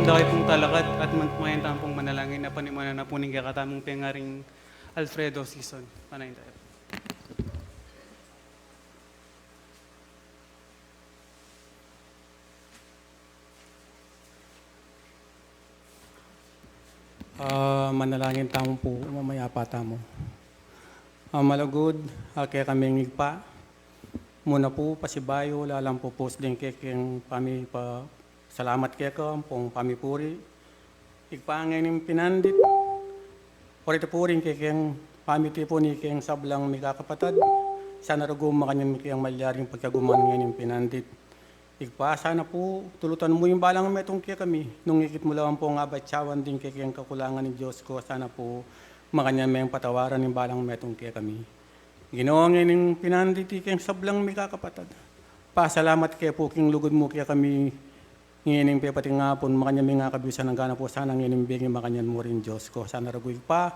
handa kayo pong talakat at magmayan pong manalangin na panimana na po ng kakatamong pengaring Alfredo Season. Panayin tayo. Manalangin tamo po, mamaya pa tamo. Malagod, kaya kaming igpa. Muna po, pasibayo, lalang po post din kayong pami pa. Salamat kaya ka, pong pamipuri. Igpaangay ng pinandit. Orito po rin kayong pamiti po ni kayong sablang mga kapatad. Sana raguma kanyang kayang malyaring pagkaguman ngayon ng pinandit. Igpa, sana po, tulutan mo yung balang metong kaya kami. Nung ikit mo lang po nga batsawan din kayong kakulangan ng Diyos ko. Sana po, makanya may patawaran ng balang metong kaya kami. Ginawa ngayon ng pinandit kayong sablang mga kapatad. Pasalamat kaya po king lugod mo kaya kami. Ngayon yung pepating nga po, makanya may nga kabisan ng gana po, sana ngayon yung bigay makanyan mo rin Diyos ko. Sana raguig pa,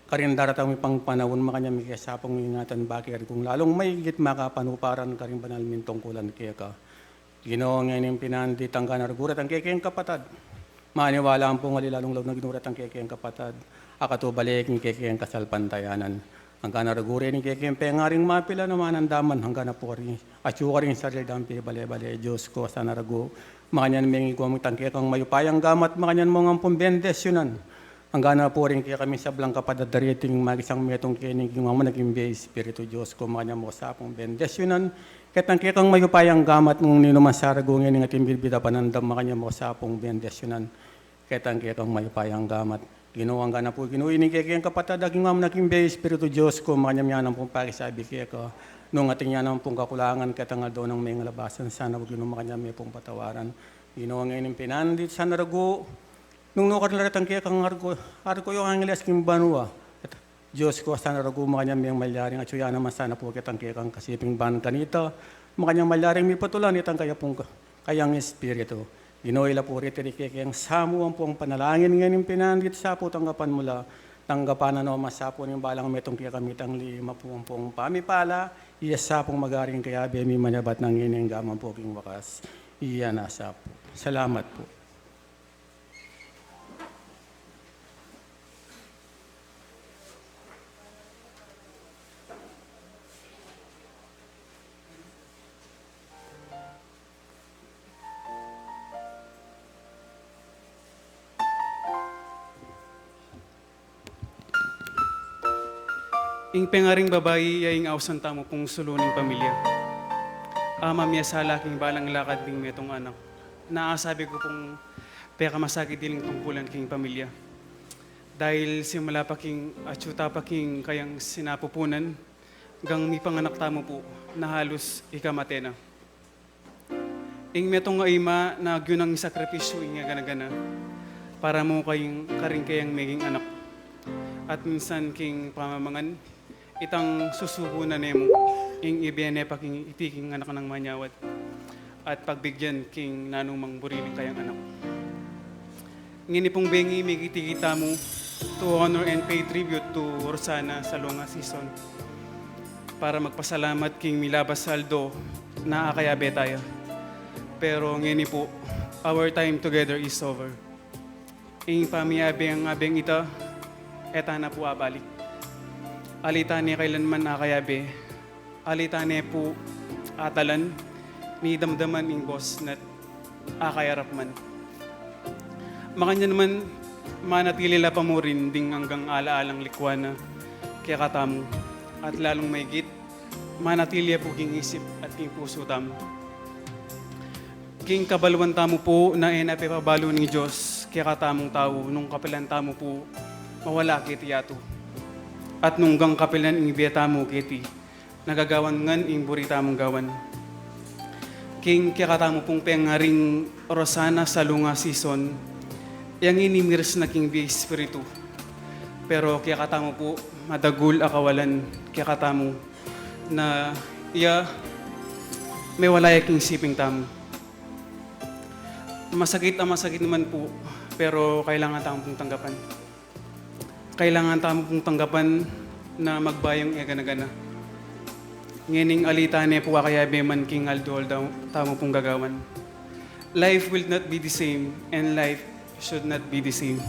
karin daratang may pang panahon, makanya may kasapang ingatan bakit kung lalong may higit makapanuparan karin banal min tungkulan kaya ka. Ginawa ngayon yung pinandit ang gana ragurat ang kaya kapatad. Maniwala ang po nga lalong law na ginurat ang kaya kapatad. Akato balik yung kaya kasalpantayanan. Ang gana raguri ni kaya pengaring mapila naman ang daman hanggang na po rin. At yung rin sa dampi bale-bale Diyos ko sana ragu. Makanyan may ngigwamit ang kaya kang mayupayang gamat makanyan mo nga pong bendesyunan. Ang gana po rin kaya kami sa blang kapadadariting magisang metong kaya naging mga naging base Espiritu Diyos ko makanyan mo sa pong bendesyunan. Kahit ang kaya kang mayupayang gamat ng ninumasarago ngayon ng ating bilbida panandam makanyan mo sa pong bendesyunan. Kahit ang kaya kang mayupayang gamat. Ginawang gana po, ginuinig kaya kapatid, aging mga naging base, Espiritu Diyos ko, mga niyam pong pakisabi kaya ko, nung ating yan pong kakulangan, katangal doon ng may ngalabasan, sana huwag ginawang mga niyam pong patawaran. Ginawang ngayon yung pinandit, sana rago, nung nukarlaratang kaya kang arko yung angeles kim banwa, at Diyos ko, sana rago, mga niyam yung malyaring, at suya naman sana po kitang kaya kang kasiping ban kanita, mga niyang malyaring may patulan, itang kaya pong kayang Espiritu. Ginoyla po rito kayang samuang po ang panalangin ngayon pinandit sa po tanggapan mula tanggapan na no masapo ng balang metong kaya kamit ang lima po ang pong pamipala iya sa pong magaring kaya bemi manabat ng ining gamang po king wakas iya nasa po. Salamat po. Ing pengaring babayi yaing awsan tamo pong suluning pamilya. Mamaya sa laking balang lakad ding metong anak. Naasabi ko pong peka masakit diling tungkulan king pamilya. Dahil simula pa king atsuta pa king kayang sinapupunan, gang mi panganak tamo po na halos ikamate na. Ing metong nga ima na gyunang sakripisyo inga gana-gana para mo kayong karing kayang maging anak. At minsan king pamamangan, itang susuhunan nemo ing ibiyane pa king itiking anak ng manyawat at pagbigyan king nanong mangburiling kayang anak. Ngini pong bengi may kitikita mo to honor and pay tribute to Rosana sa Lunga Season para magpasalamat king milabas saldo na akayabe tayo. Pero ngini po, our time together is over. Ing pamiyabe ang abeng ita, eta na po abalik. Alitane kailanman nakayabe, alitane po atalan, ni damdaman ing boss na akayarap man. Makanya naman, manatilila pa mo rin ding hanggang alaalang likwana, kaya katamo, at lalong maigit, manatilya po king isip at king puso tamo. King kabalwan tamo po na enapipabalo ni Diyos, kaya katamong tao, nung kapilan tamo po, mawala kiti yato. At nung gang kapilan ing biyata mo kiti, nagagawan ngan ing burita mong gawan. King kikata mo pong pengaring Rosana sa Lunga Season, yang inimirs na king bi Espiritu. Pero kikata mo po, madagul akawalan, kikata mo na iya may walaya king siping tamo. Masakit naman po, pero kailangan tamo pong tanggapan. Kailangan tamo pong tanggapan na magbayang gana-gana. Ngining alitane po kaya beman king aldol daw tamo pong gagawan. Life will not be the same and life should not be the same.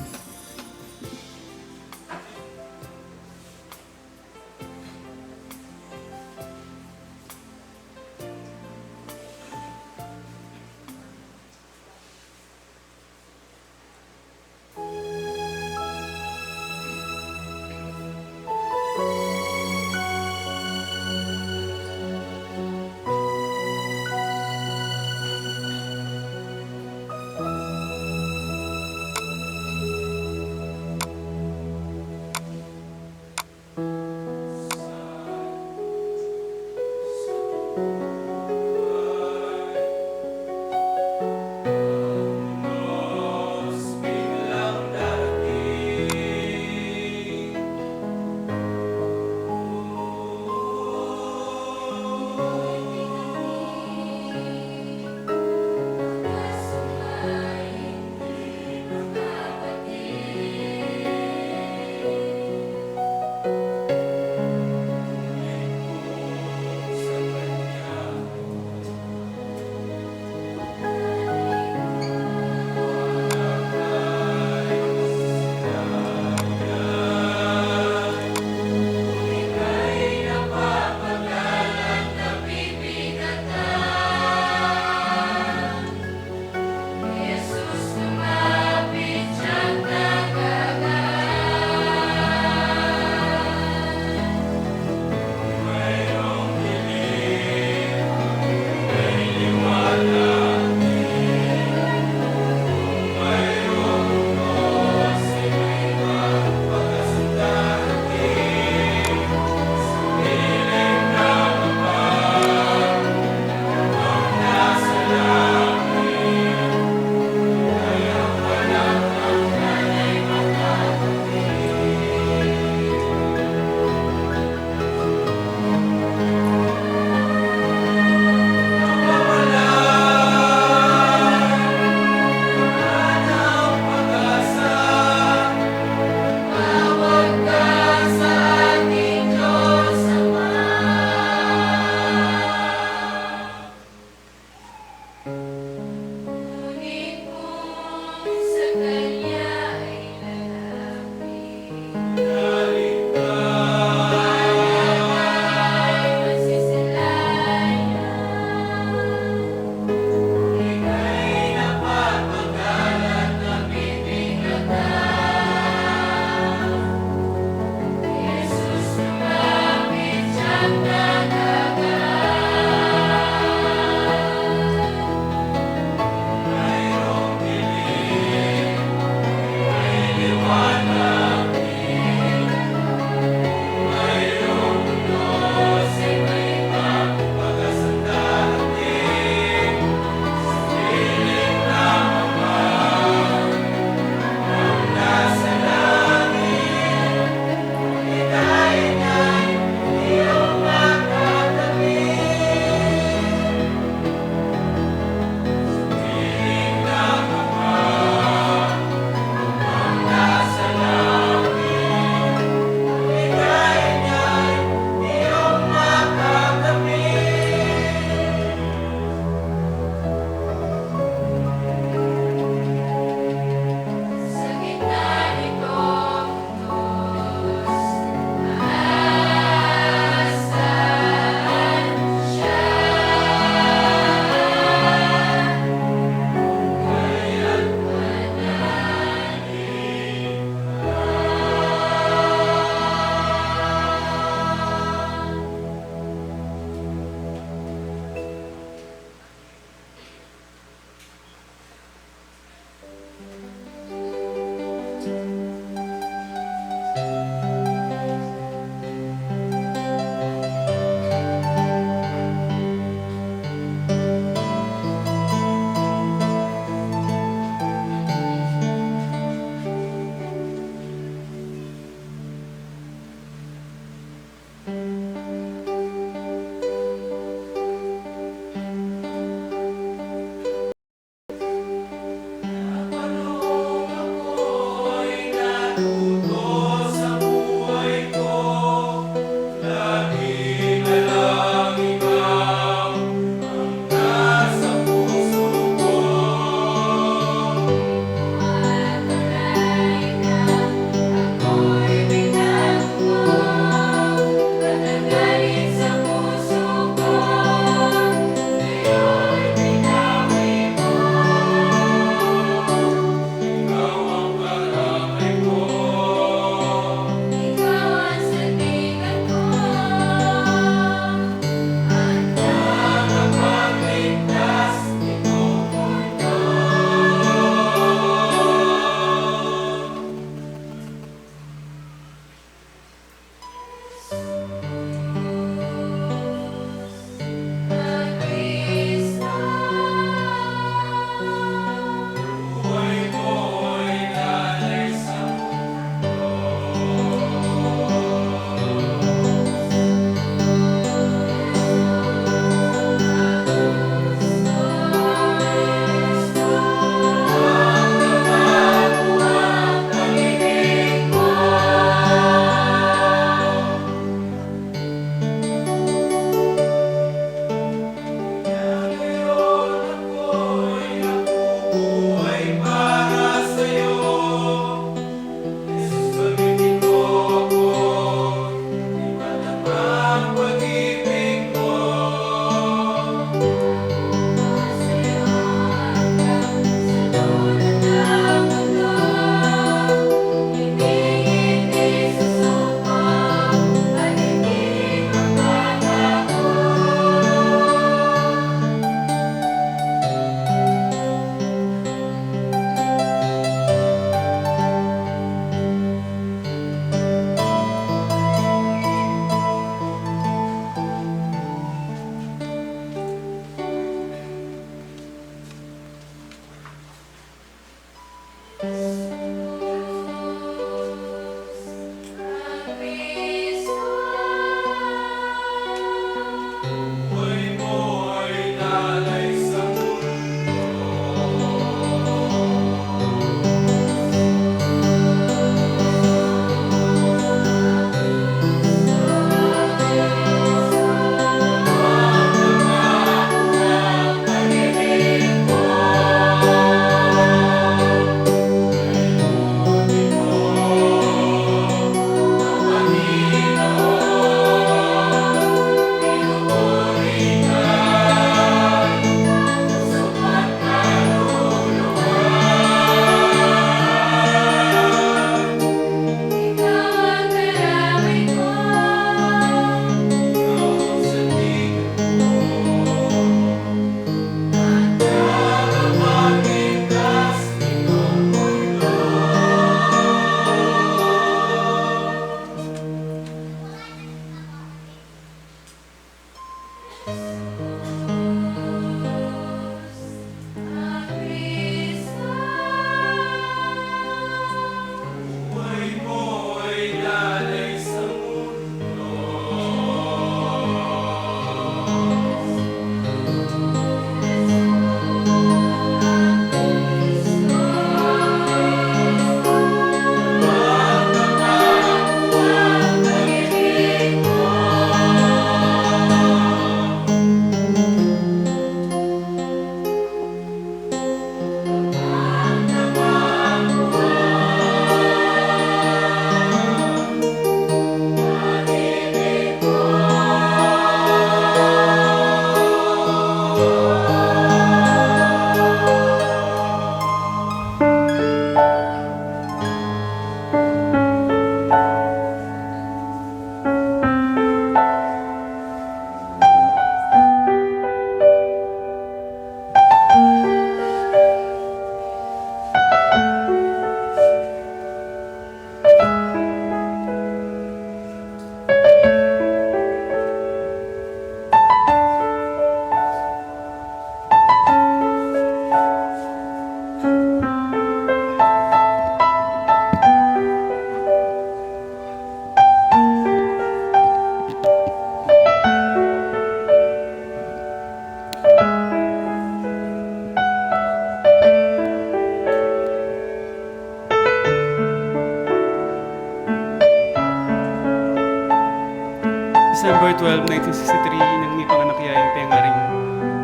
12, 1963, nang may panganak yung pengaring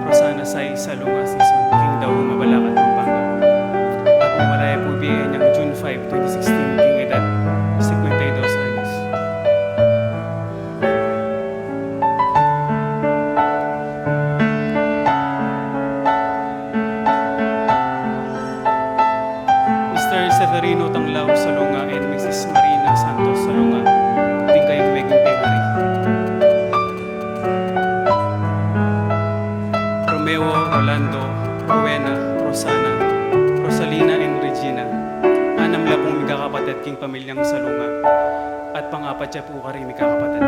Rosana Sai Salunga Season, King daw Mabalacat, Pampanga. At namalaya po biyahe niyang June 5, 2016, King edad 52 años. Mr. Severino Tanglao Salunga and Mrs. Marina Santos Salunga, din kayong maging pengari. Romeo, Rolando, Rowena, Rosana, Rosalina, and Regina. Anam la pong magkakapatid king pamilyang Salunga. At pang-apat siya po ka rin magkakapatid.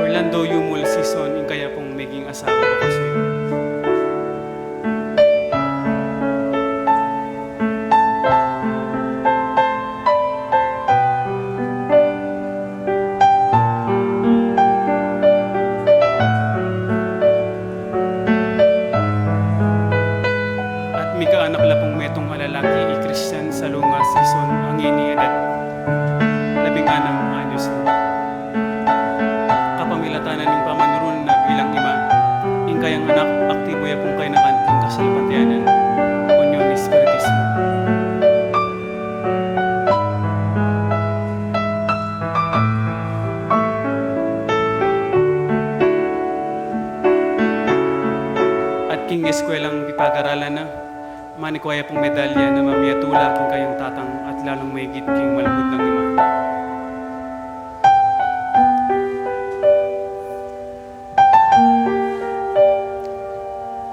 Orlando Yumul Season, yung kaya pong maging asawa ko kasi. At may kaanak la pong metong alalaki i-Christian Salunga Season, ang ini edad 16 anyos na. Kapamilatanan ng pamanurun na bilang ima, yung kayang anak, aktibo ya pong kayo nakanting kasalpatianan, Union Espiritismo. At king eskwelang ipag-aralan na, manikwaya pong medalya na mamiyatula king kayang tatang at lalong mahigit king malugod ng ima.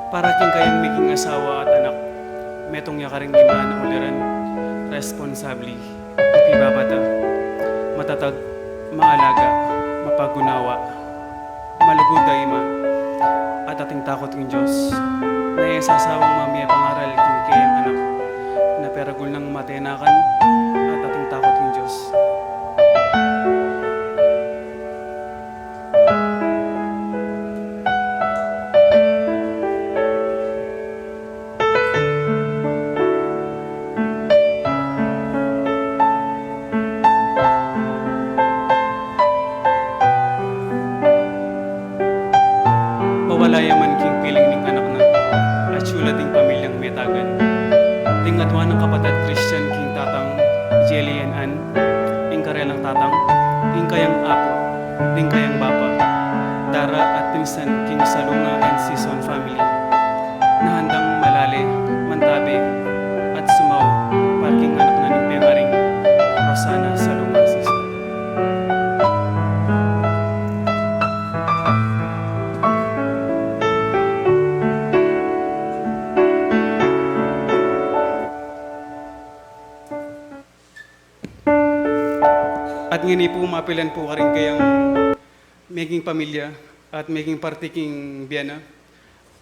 Para king kayang maging asawa at anak, metong yakaring ima na uliran, responsabli, ipibabata, matatag, maalaga, mapagunawa, malugod na ima, at ating takot ng Diyos, na isasawang mamiya pangaral king kayang anak, na peragul ng matenakan, at ating takot ng Diyos. Mawalaya man king piling ning anak na, at syula ding pamilyang metagan. Ding adwa ng kapatid Christian king tatang Jelly and Ann, ing karelang tatang, ing kayang apo, ding kayang bapa, Dara at pinsan king Salunga and Season family, na handang malali, mantabi, at sumaw, parking anak na ning pengaring Rosana Salunga Season. At ngini po mapilan po ka rin kayang maging pamilya at maging partiking biyana.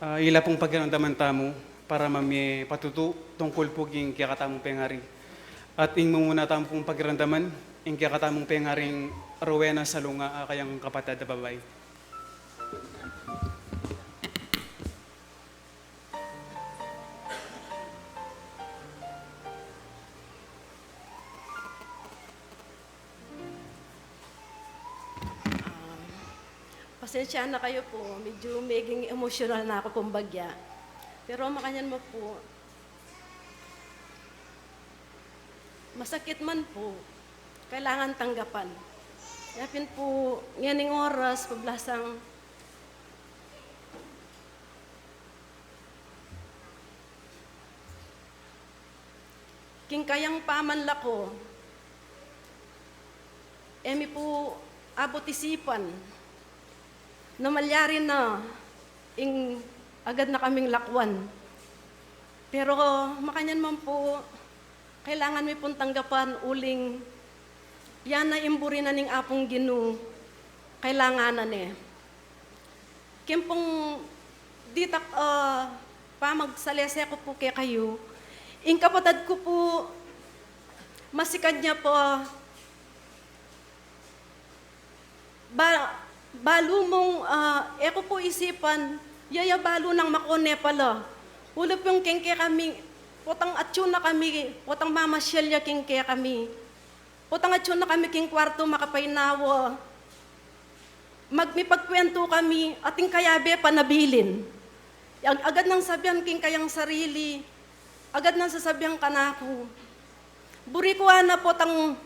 Ila pong pagkaramdaman tamo para mami patutu tungkol po king kiyakatamong pengari. At ing muna tamo pong pagkaramdaman, ing kiyakatamong pengaring Rowena Salunga, kayang kapatid na babae. Pasensya na kayo po, medyo maging emotional na ako pong bagya. Pero makanyan mo po, masakit man po, kailangan tanggapan. Yapin po, nganing oras, pablasang king kayang pamanla ko, emi po abot isipan, na malyari na, ing agad na kaming lakwan. Pero makanyan man po, kailangan mi pong tanggapan uling yan na imburi na ning apong Ginoo. Kailanganan eh. Kimpong ditak pamagsalese ko po kay kayo, ing kapatid ko po, masikan niya po, balo mong, eko po isipan, yaya balo ng makone pala. Ulap yung kengke kami, potang atsyon na kami, potang mamasyal ya kengke kami. Potang atsyon na kami king kwarto makapainawa. Magmipagkwento kami, ating kayabe panabilin. Agad nang sabihan king kayang sarili, agad nang sasabihan kanako. Buri ko na potang,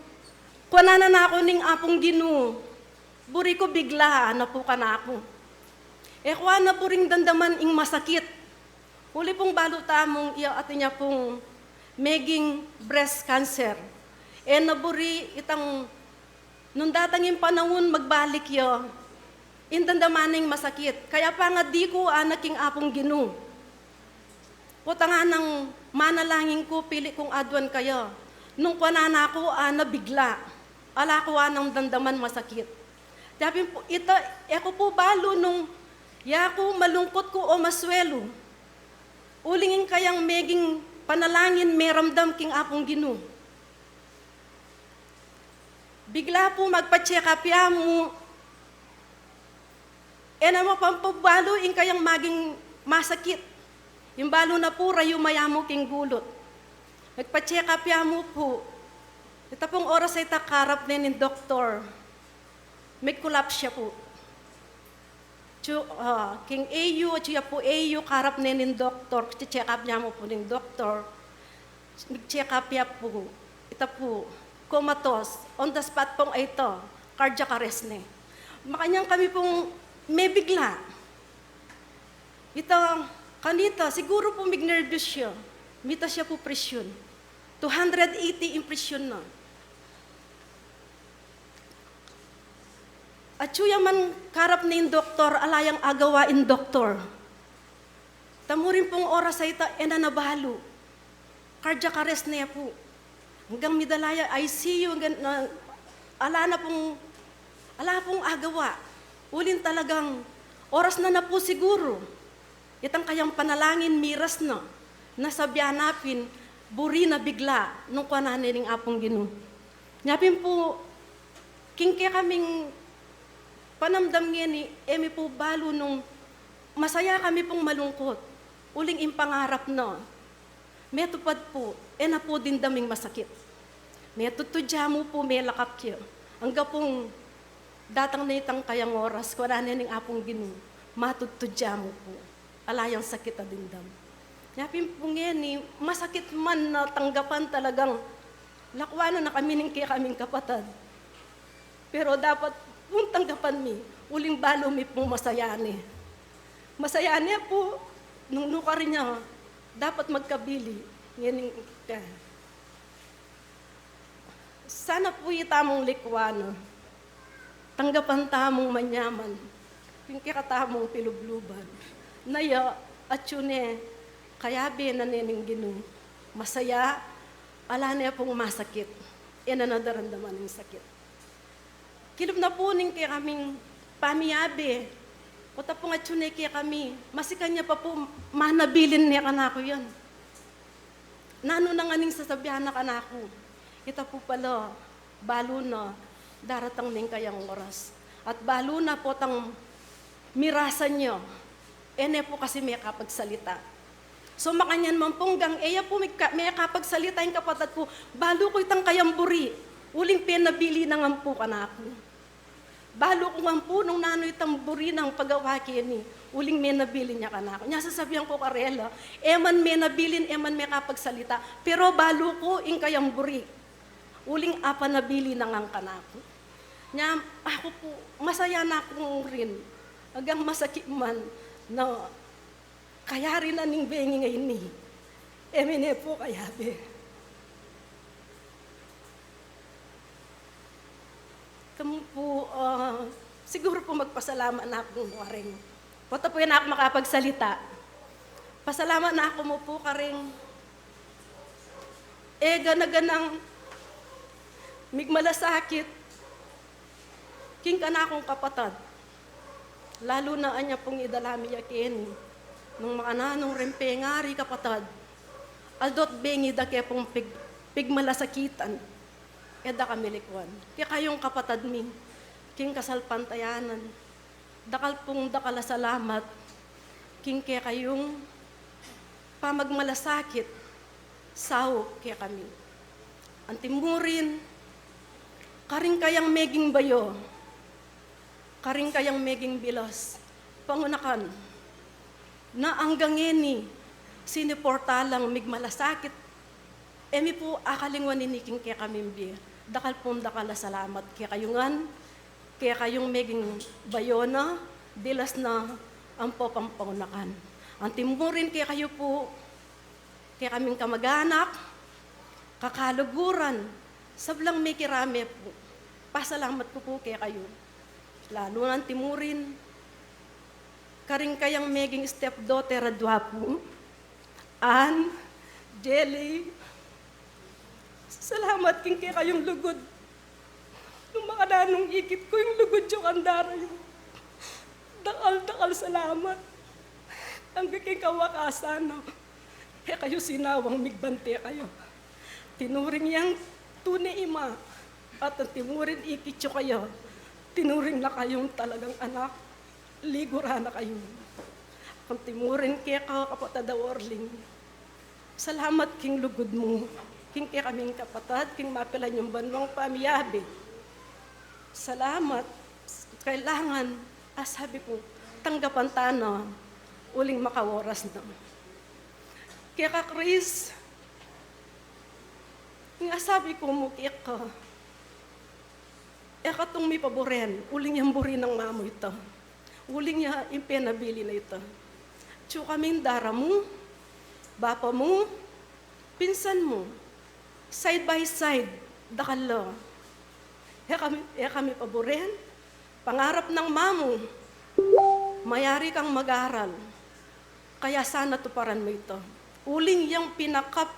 kuanana na ako ning apong Ginoo. Buri ko bigla na po kanako. Kuha na buring dandaman ing masakit. Huli pong balutamong iya at niya pong maging breast cancer. Naburi itang, nung datangin panahon magbalik yo, indandamaning masakit. Kaya pa nga di ko anaking apong Ginoo. Putangan ng manalangin ko, pili kong adwan kayo. Nung kwanana ko, nabigla. Ala ko ng dandaman masakit. Sabi po, eko po balo nung yako malungkot ko o maswelo. Ulingin kayang meging panalangin meramdam king apong Ginoo. Bigla po magpa-check up ya mo. Na mapampabalo ing kayang maging masakit. Yung balo na po rayo mayamo king gulot. Nagpa-check up ya mo po. Ito pong oras ay takarap din ng doktor. May collapse siya po. King AU, siya po AU, karap na ng doktor. Check up niya mo po ng doktor. Nag-check up niya po. Ito po, comatose. On the spot pong ito, cardiac arrest na. Makanyang kami pong may bigla. Ito, kanita, siguro po may nervous siya. Mita siya po presyon. 280 impresyon na. At suya man karap na yung doktor, alayang agawain doktor. Tamurin pong oras ay nabahalo. Cardiac arrest na po. Hanggang midalaya, ICU, ala pong agawa. Ulin talagang, oras na po siguro. Itang kayang panalangin, miras na. Nasabyanapin, buri na bigla, nung kwananin ng apong Ginoo. Nyapin po, kingke kaming panamdam nga ni emi po balo nung masaya kami pong malungkot. Uling impangarap na. Metupad po, na po din daming masakit. Metutudya mo po, may lakakya. Hanggang pong datang na itang kayang oras, kwananin ng apong Ginoo, matutudya mo po. Alayang sakit na dindam. Yapin po nga ni, masakit man na tanggapan talagang lakwanan na kami ng kaming kapatid. Pero dapat kung tanggapan mi, uling balo mi pong masayani. Masayani po, nung nuka rin niya, dapat magkabili. Yan sana po itamong likwana. Tanggapan tamong manyaman. Yung kikatamong pilubluban. Naya, at yun kaya binanening Ginoo. Masaya, ala niya pong masakit. Nanadaramdaman ng sakit. Kilom na po ning kaya kaming pamiyabe. O tapong at yun kaya kami. Masikan niya pa po, manabilin niya kanako yan. Nano na nga ning sasabihan na kanako. Ito po pala, balo na, daratang ning kayang oras. At balo na po tang mirasan niyo. Po kasi may kapagsalita. So makanyan man ponggang, po may kapagsalita yung kapatid ko, balo ko itang kayang buri. Uling pinabili na nga po kanako. Balo ko nga po nung nano'y tamburi ng pagawaki ni, uling may nabili niya kanako. Niya sasabihan ko karela, eman may nabilin, eman may kapagsalita, pero balo ko ing kayang buri. Uling apa nabili na nga kanako. Niya, ako po, masaya na akong rin. Hanggang masakit man na kaya rin na ning bengi ngayon ni. Emine po kaya be. Kamu po, siguro po magpasalamat na akong waring. Pata po yan ako makapagsalita. Pasalamat na ako mo po ka rin. Ganaganang migmalasakit. King ka na akong kapatad. Lalo na anya pong idalami yakin. Nung mga nanong rempengari kapatad. Aldot bengi da kaya pong pigmalasakitan. Da kami likwan. Kaya kayong kapatad mi. King kasalpantayanan. Dakal pong dakala salamat. King kaya kayong pamagmalasakit. Sao kaya kami. Antimurin. Karing kayang meging bayo. Karing kayang meging bilos, pangunakan, na hanggang ngeni, siniportalang migmalasakit, emi po akalingwan iniking kaya kamimbi, dakal pong dakala salamat kaya kayungan, kaya kayong meging bayona, dilas na ang po pampangunakan. Ang timurin kaya kayo po, kaya kaming kamag-anak, kakaluguran, sablang may kirame po, pasalamat ko po kaya kayo. Lalo ng timurin, karing kayang meging stepdaughter adwapo, Ann, Jelly, salamat king kaya kayong lugod. Nung mga nanong ikit ko yung lugod yung andara yung dakal-dakal salamat. Ang king kawakasan, no? Kaya kayo sinawang migbante kayo. Tinuring yang tunay ima at ang timurin ikit yung kayo. Tinuring na kayong talagang anak, ligura na kayo. Kung timurin kaya kapatad Orling, salamat king lugod mo, king kaya kaming kapatad, king mapilan yung banwang pamiyabi. Salamat, kailangan, sabi ko, tanggapan tana, uling makawaras na. Kaya ka, Chris, nga sabi ko mo kaya ka, katong may paboren, uling yung buri ng mamo ito. Uling niya yung penabili na ito. Tiyo kaming dara mo, bapa mo, pinsan mo, side by side, dakalo. Kami paboren, pangarap ng mamo, mayari kang mag-aral. Kaya sana tuparan mo ito. Uling yung pinakap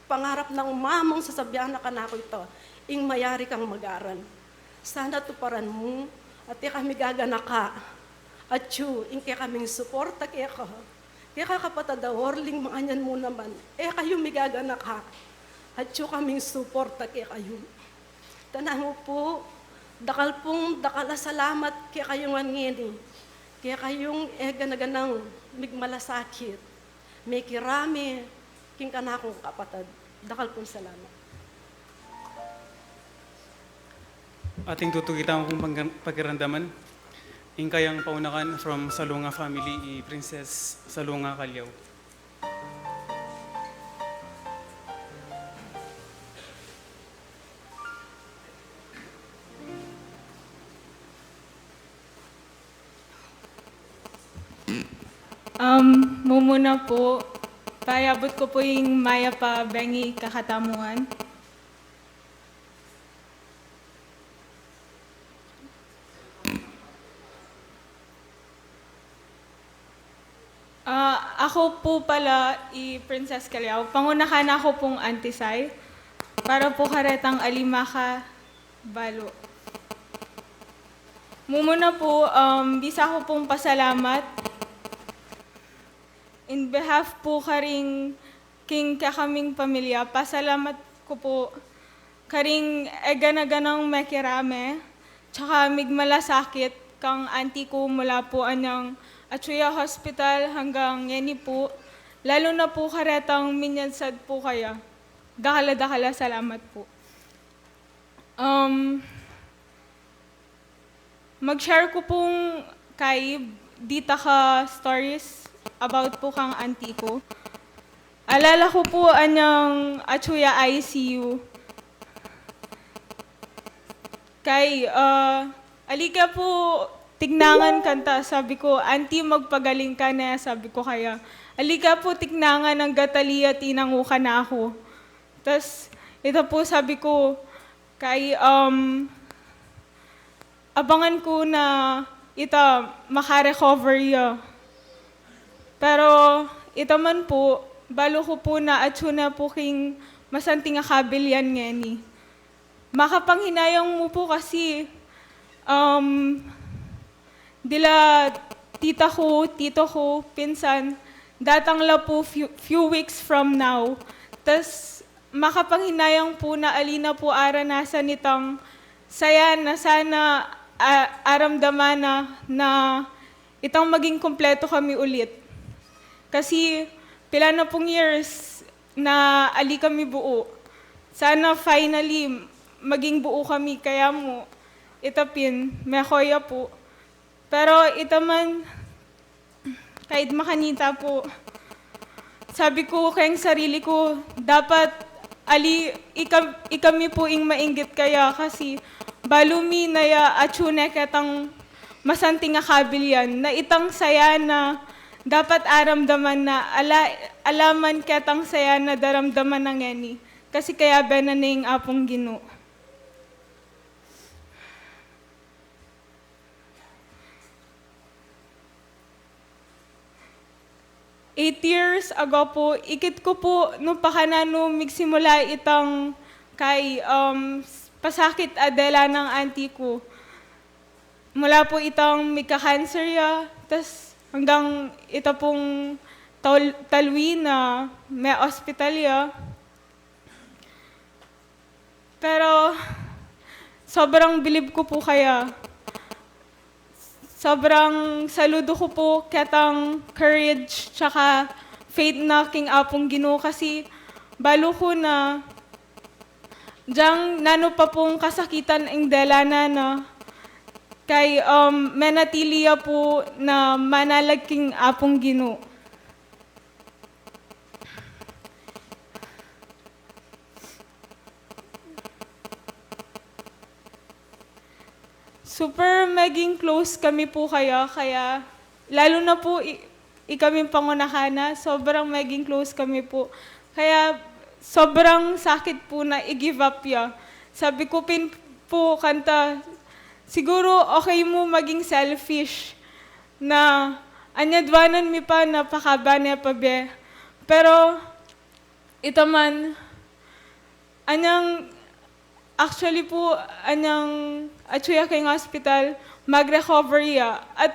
pangarap ng mamong sasabihan na kanako ito, ing mayari kang mag-aral. Sana tuparan mo at kami gaganaka. At ing kaya kaming suporta kaya ka. Kaya ka kapatad Orling, mga nyan mo naman. Kayo migaganaka. At kaming suporta kaya kayo. Tanang mo po, dakal pong dakala salamat kaya kayong angini. Kaya kayong ganaganang migmalasakit. May kirami, king kanakong kapatad. Dakal pong salamat. Ating tutugitang kong pagkirandaman, ing kayang paunakan from Salunga family, Princess Salunga Calyaw. Mumuna po, payabot ko po yung Maya pa Bengi kakatamuan. Ako po pala, Princess Calyaw. Pangunahan ako pong Antisay para po karetang Alimaka Balo. Mumuna po, bisa ko pong pasalamat. In behalf po karing king kakaming pamilya, pasalamat ko po karing eganaganang mekirame, tsaka migmalasakit kang auntie ko mula po anyang Achuya Hospital hanggang yeni po. Lalo na po karetang minyansad po kaya. Dakala-dakala salamat po. Mag-share ko pong kay dita ka stories about po kang auntie ko. Alala ko po anyang Achuya ICU. Kay, alika po, tignangan kanta, sabi ko, auntie magpagaling ka na, sabi ko kaya. Alika po, tignangan ng gataliya, tinanguka na ako. Tapos, ito po sabi ko, kay, abangan ko na ita makarecover ya. Pero, itaman po, balo ko po na atsuna po king masanting akabilyan ngeni. Makapanghinayang mo po kasi dila tita ko, tito ko, pinsan, datang la po few weeks from now. Tas makapanghinayang po na alina po aranasan nitang saya na sana aramdaman na itang maging kompleto kami ulit. Kasi pila na pong years na ali kami buo. Sana finally maging buo kami kaya mo itapin, mekoya po. Pero itaman, kahit makanita po, sabi ko kayang sarili ko, dapat ikami po ing mainggit kaya kasi balumi na ya atsune ketang masanting akabilyan na itang saya na dapat aramdaman na alaman ketang saya na daramdaman ng ngeni. Kasi kaya benaning apong Ginoo. 8 years ago po, ikit ko po no pakanano migsimula itang kay pasakit adela ng auntie ko. Mula po itang mika-cancer ya, tas hanggang ito pong talwi na may hospital ya. Pero sobrang bilib ko po kaya. Sobrang saludo ko po ketang courage tsaka faith na king apong Ginoo kasi balo ko na diyang nano pa pong kasakitan ang delana na kay menatiliya po na manalag king apong Ginoo. Super maging close kami po kaya lalo na po ikaming pangunahana, sobrang maging close kami po. Kaya sobrang sakit po na i-give up ya. Sabi ko po kanta, siguro okay mo maging selfish na anyadwanan mi pa napakaba niya pa be. Pero ito man, actually po, atsuya kayong hospital, mag-recover ya. At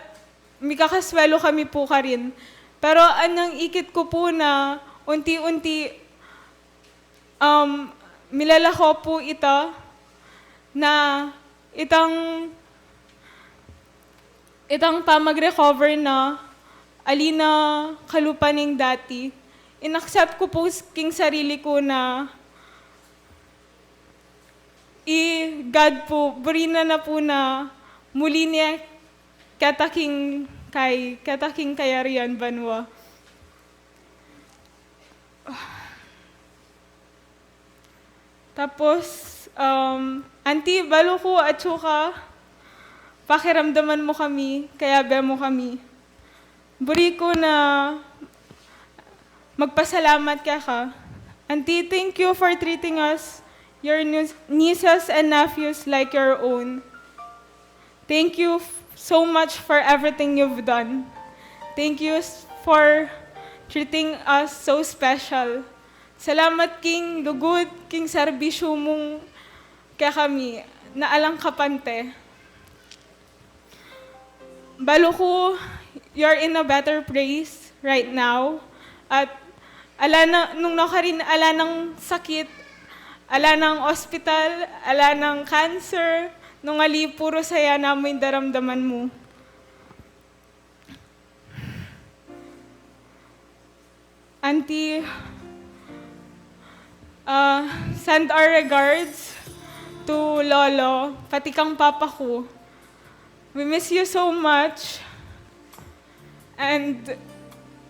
may kakaswelo kami po ka rin. Pero anyang ikit ko po na unti-unti, milalako po ito na itang pa mag-recover na alina kalupaning dati. In-accept ko po king sarili ko na God po, burina na po na muli niya kataking kayarian banwa. Tapos, auntie, balo ko at suka, pakiramdaman mo kami, kaya be mo kami. Buri ko na magpasalamat ka. Auntie, thank you for treating us, your nieces and nephews, like your own. Thank you so much for everything you've done. Thank you for treating us so special. Salamat king lugod, king serbisyo mong kaya kami, na alang kapante. Balo ko, you're in a better place right now. At nung nakarin, ala ng sakit, ala ng ospital, ala ng cancer, nung ali puro saya namin daramdaman mo. Auntie, send our regards to Lolo, pati kang papa ko. We miss you so much. And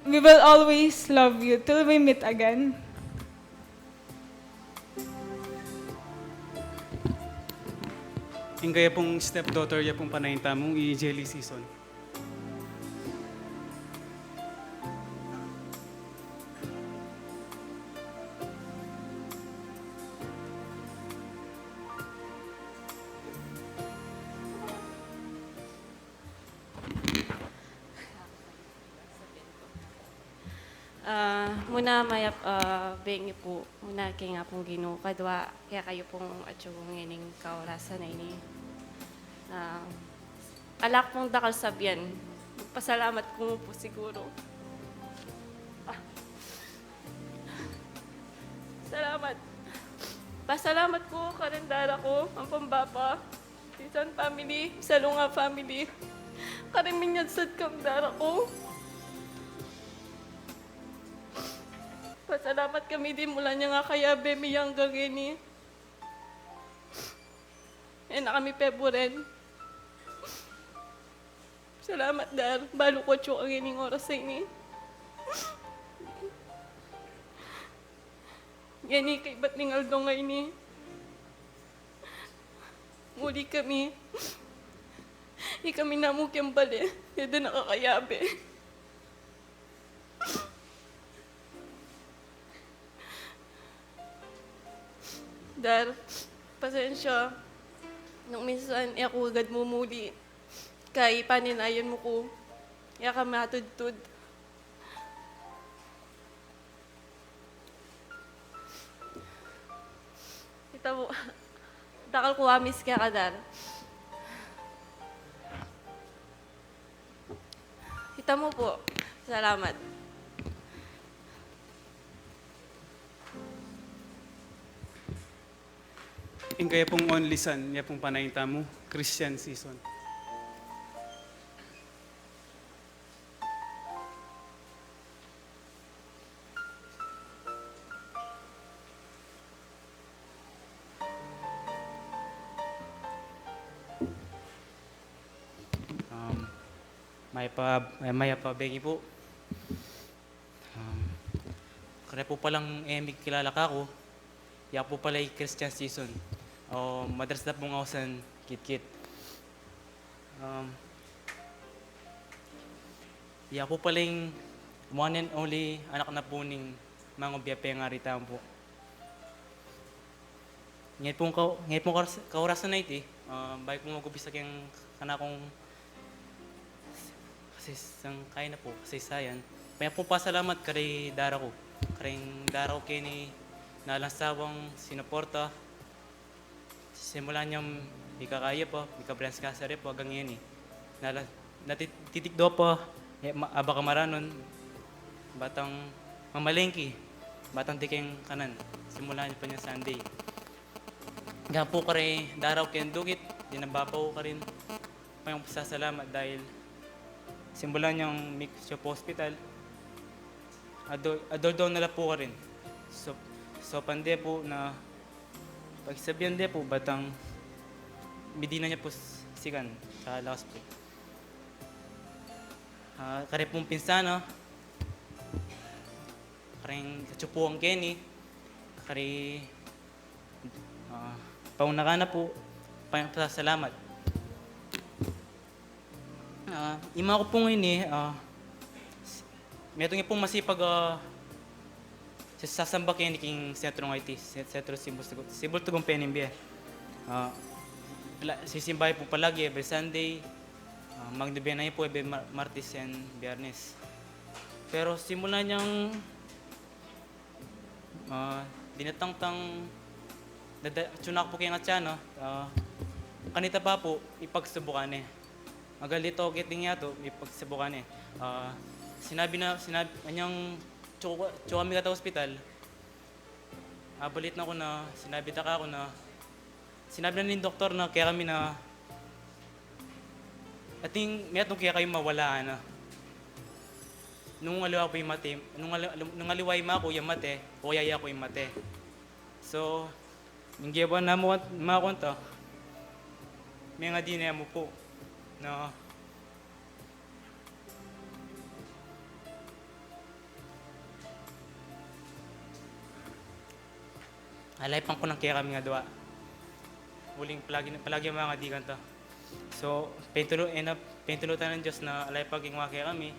we will always love you till we meet again. Yung kaya pong stepdaughter, ya pong panayinta mong i-jelly season. Muna may bengi po, muna kaya nga pong Ginoo kadwa kaya kayo pong atyung ngining kaorasan na ini. Alak pong dakal sabyan. Pasalamat ko po siguro. Salamat. Pasalamat ko karandara ko, ang pambaba, Tisan family, Salunga family. Karaminyad sad kang dara ko. Pasalamat kami din mula niya nga kaya bemi yang gagini. Na kami peboren. Salamat dar, balo ko ang ining oras sa ini. Gani kay ba't ning Aldo nga ini. Muli kami. Kami namukyang bali. Yada nakakayabe. Dar, pasensya. Nung minsan, ako agad mumuli. Kay paninayon mo ko. Ka matudtud. Kita mo, dakal ko amis kaya kadar. Kita mo po. Salamat. Ing kaya pong only son, niya pong panayita mo, Christian season. May pa bengi po. Kaya po palang may kilala ka ko. Ya po pala yung Christian season. O madalas na pong ako sa kit-kit. Ya po pala yung one and only anak na po ning mga biyape nga rita po. Ngayon pong kaurasan na iti. Baik po mag-upisa kayong kanakong kasi sang kaya na po, kasi sayan. Kaya po pasalamat kay Dara ko. Karing Dara ko kini nalansawang sinuporta. Simula niyang ikakaya po, ikabrans kasari po hanggang ngayon eh. Natitikdo po, aba kamaranon, batang mamalengki, batang tiking kanan. Simula niyo pa niya Sunday. Kaya po kare Dara ko kayong dugit, dinabapaw ka rin. Payong pasasalamat dahil simulan niyang mixture po hospital. Adol daw nila po ka rin. So pande po na pagsabihan de po batang medina niya po sikan sa lakas po. Kare pong pinsana, kareng kachupo ang Kenny, kare paunakana po, pasasalamat. Ima ko po ngayon meron nga pong masipag sasamba kayo ni King Sentro ng IT, Sentro Sibol Tugong Penimbi. Sisimbay po palagi every Sunday, magdibyan na po every Martes and Biyernes. Pero simula niyang dinatang-tang, tsunak po kayo nga tiyan, kanita pa po, ipagsubukan eh. Magalito getting yato ipagsubukan eh. Sinabi anyang tsuka kami kata hospital. Balit na ko na sinabi ta ka ako na sinabi na ni doktor na kaya kami na ating may atong kaya kayo mawala na. Nung aliwa ko yung mate, nung aliway ma ko yung mate, o yaya ko yung mate. So, yung giyawan na mo makonta. May nga din mo po na alay pang ko ng kaya kami nga doa. Huling palagi mga di kanta. So, pentunutan ng Diyos na alay pag yung kaya kami.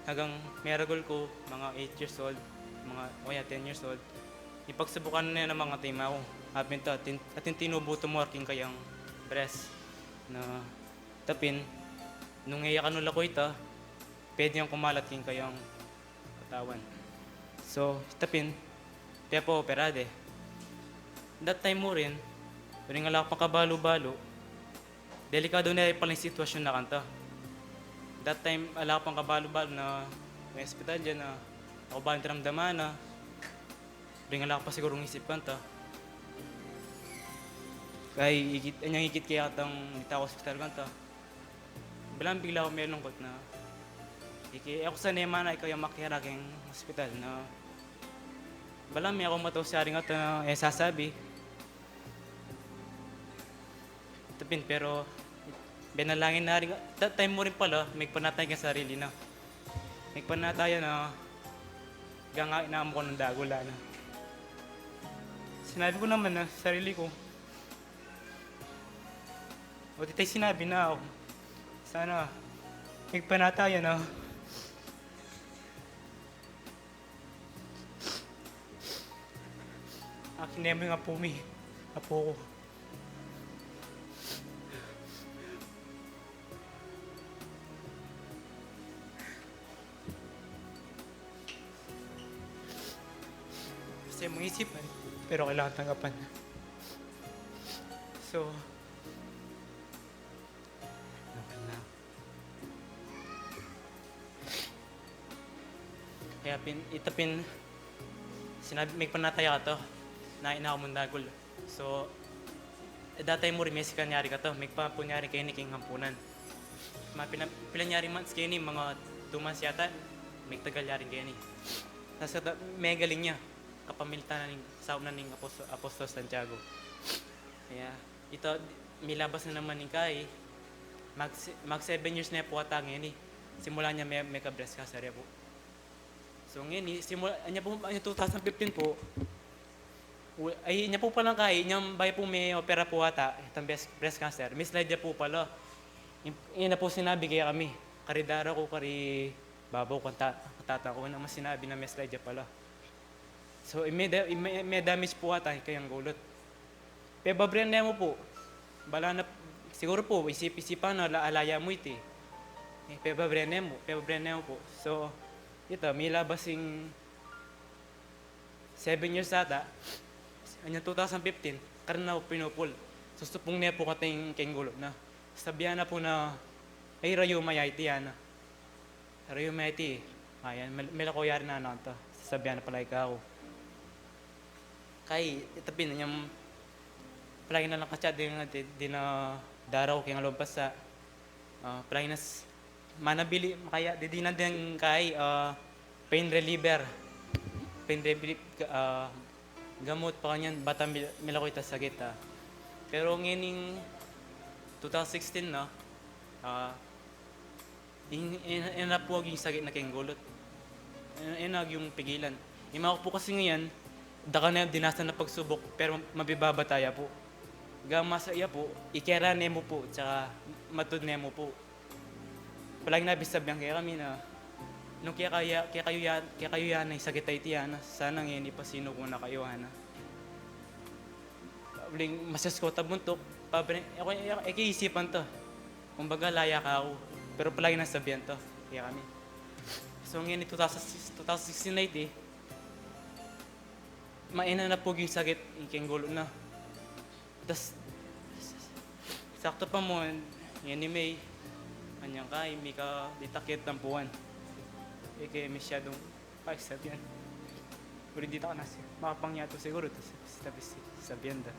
Hanggang meragol ko, mga 8 years old, mga 10 years old. Ipagsubukan na ng mga timaw. Hapin to, atin tinubuto mo aking kayang breast na tapin. Nung iyakan nula ko ito, pwede yung kumalat king kayang katawan. So, tapin, kaya po operade. That time mo rin nga lang pang delikado na rin pala yung sitwasyon na kanta. That time, ala pang kabalo-balo na may hospital dyan na ako ba ang ramdaman na rin nga lang pa siguro ng isip kanta. Kaya anyang higit kaya katang nita ako hospital kanta. Bilang bigla ako may lungkot na ako sa nema na ikaw yung makira keng hospital na balang may ako mataw siya rin at sasabi. Tapin pero benalangin na rin. That time mo rin pala, may panatay ka sarili na. May panataya na gangain na mo ko ng dagula na. Sinabi ko naman na sarili ko, o titay sinabi na ako, sana may panataya na. Akin na yung apo ko. Kasi mong isipan, pero kailangan tanggapan. So, okay na. Kaya sinabi, may panataya ka to, na inakamundagol. So, datay mo rin, may sikanyari ka to, may papunyari kayo ni King Hampunan. Pilanyari months kayo ni, mga 2 months yata, may tagalyari kayo ni. Tapos may galing niya, kapamilitan na ning sauna ning Apostol Santiago. Kaya, ito, may labas na naman ni Kai, mag 7 years na po ata ngayon ni. Simula niya may ka-breast cancer po. So ngayon, simula niya po, 2015 po, ay niya po palang Kai, niyang bay po may opera po ata, itong breast cancer. May slide niya po pala. Yun na po sinabi kaya kami, karidara ko, babaw ko, katata ko, na mas sinabi na may slide niya pala. So, may damage po ata kayang gulot. Pero babriyan na mo po, bala na, siguro po, isip-isipan na alaya mo ito. Pero babriyan na mo po. So, ito, may labasing 7 years ata, anyang 2015, karena po pinupul. Sustupong niya po kating gulot na. Sabihan na po na, ay rayo mayati yan. Rayo mayati, ayan, may lako yari na ito. Sabihan na pala ikaw. Kay itapin na niyang palagi na lang katsa di na daraw kaya nga lumpas sa palagi na manabili kaya di na din kay pain reliever gamot pa kanyan bata milakoy ta sakit pero ngining 2016 na inapuwag yung sakit na kenggulot inag yung pigilan ima ko po kasi ngayon daka na dinasan na pagsubok pero mabibabataya po. Gama sa iya po, ikera nemo po, tsaka matud nemo po. Palagi nabisabihan kaya kami na nung kaya kayo yan ay sakit ay tiyan, sana ngayon ipasino ko na kayo hana. Uling masas ko tabuntok, ako ikiisipan to. Kumbaga laya ka ako, pero palagi nasabihan to, kaya kami. So ngayon 2016 night maina na po yung sakit, iking gulo na. Tapos, sakto pa mo, yan ni May, kanyang kay, may ka ditakit ng puwan. Kaya masyadong paisab yan. Pero dito ka nasi, makapangyato siguro, tapos sabihan da.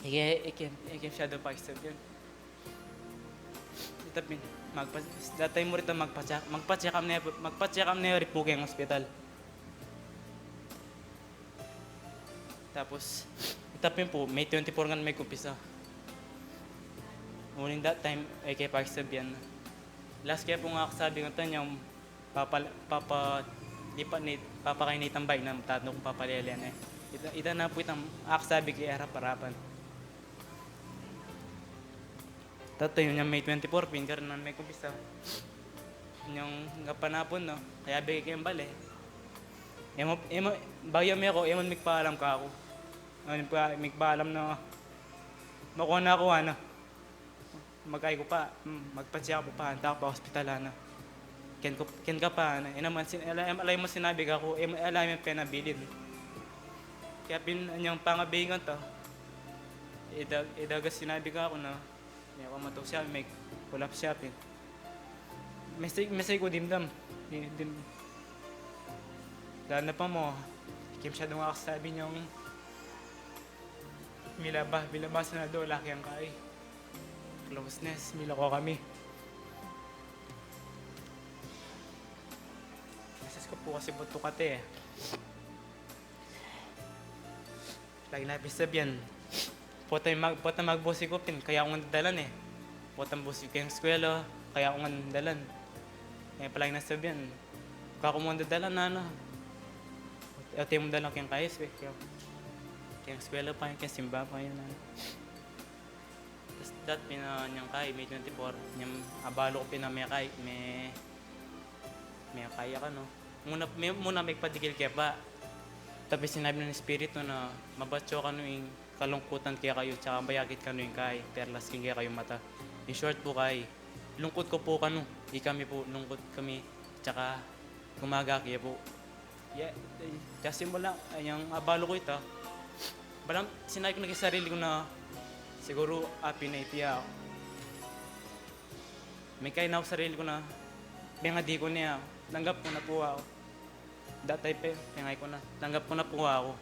Kaya masyadong paisab yan. Itapin, datay mo rito magpa-check up na yung ripuke ng hospital. Tapos, itapin po, May 24 nga may kumpisa. Uling that time, ay kaya pakisabihan na. Last kaya po nga kasabi ng tanyang papakainitan bay na tatno kong papalilian eh. Ita na po itang akasabi kaya harap-harapan. Tato yun yung May 24, pinkaroon na may kumpisa. Yung kapanapon, no? Kaya bigay kayong bali. Bayo mo ako, emon magpaalam ka ako. Magpaalam na makuha na ako, magkay ko pa, magpansya ko pa, handa ko pa, hospital na. ken ka pa, naman, alay mo sinabi ka ko, alay mo penabilin. Kaya anyang pangabingan to, idagas sinabi ka ako na, may ako matog siya, may kulap siya, mesay ko dimdam, dahil na pa mo, kim siya doon sabi niyong, milabas na doon, laki ang kai. Closeness, milako kami. Nasas ko po kasi buto kate eh. Lagi labis sabihan. Potay magbusi ko pin, kaya akong dalan eh. Potang busi ko yung eskwela, kaya akong dalan. Kaya palagi nasabihan, kaya akong dalan na ano. Ito yung dalan kayong kayos eh. Kaya eskwela pa yun, kaya simba pa yun. Tapos dat niyang kay, May 24, niyang abalo ko pinamekay, may kaya ka no. Muna may padigil kaya pa. Tapos sinabi ng Espiritu na mabatyo ka no yung kalungkutan kaya kayo, tsaka bayagit ka no yung kay, perlas king kaya kayo mata. In short po kay, lungkot ko po ka no, di kami po, lungkot kami, tsaka gumaga kaya po. Yeah, kasi wala, yung abalo ko ito, balang sinabi ko na sarili ko na siguro pinaitiya ako. May kaya na ako sarili ko na may nga di ko niya, tanggap ko na po ako. Datay pe, pingay ko na, tanggap ko na po ako.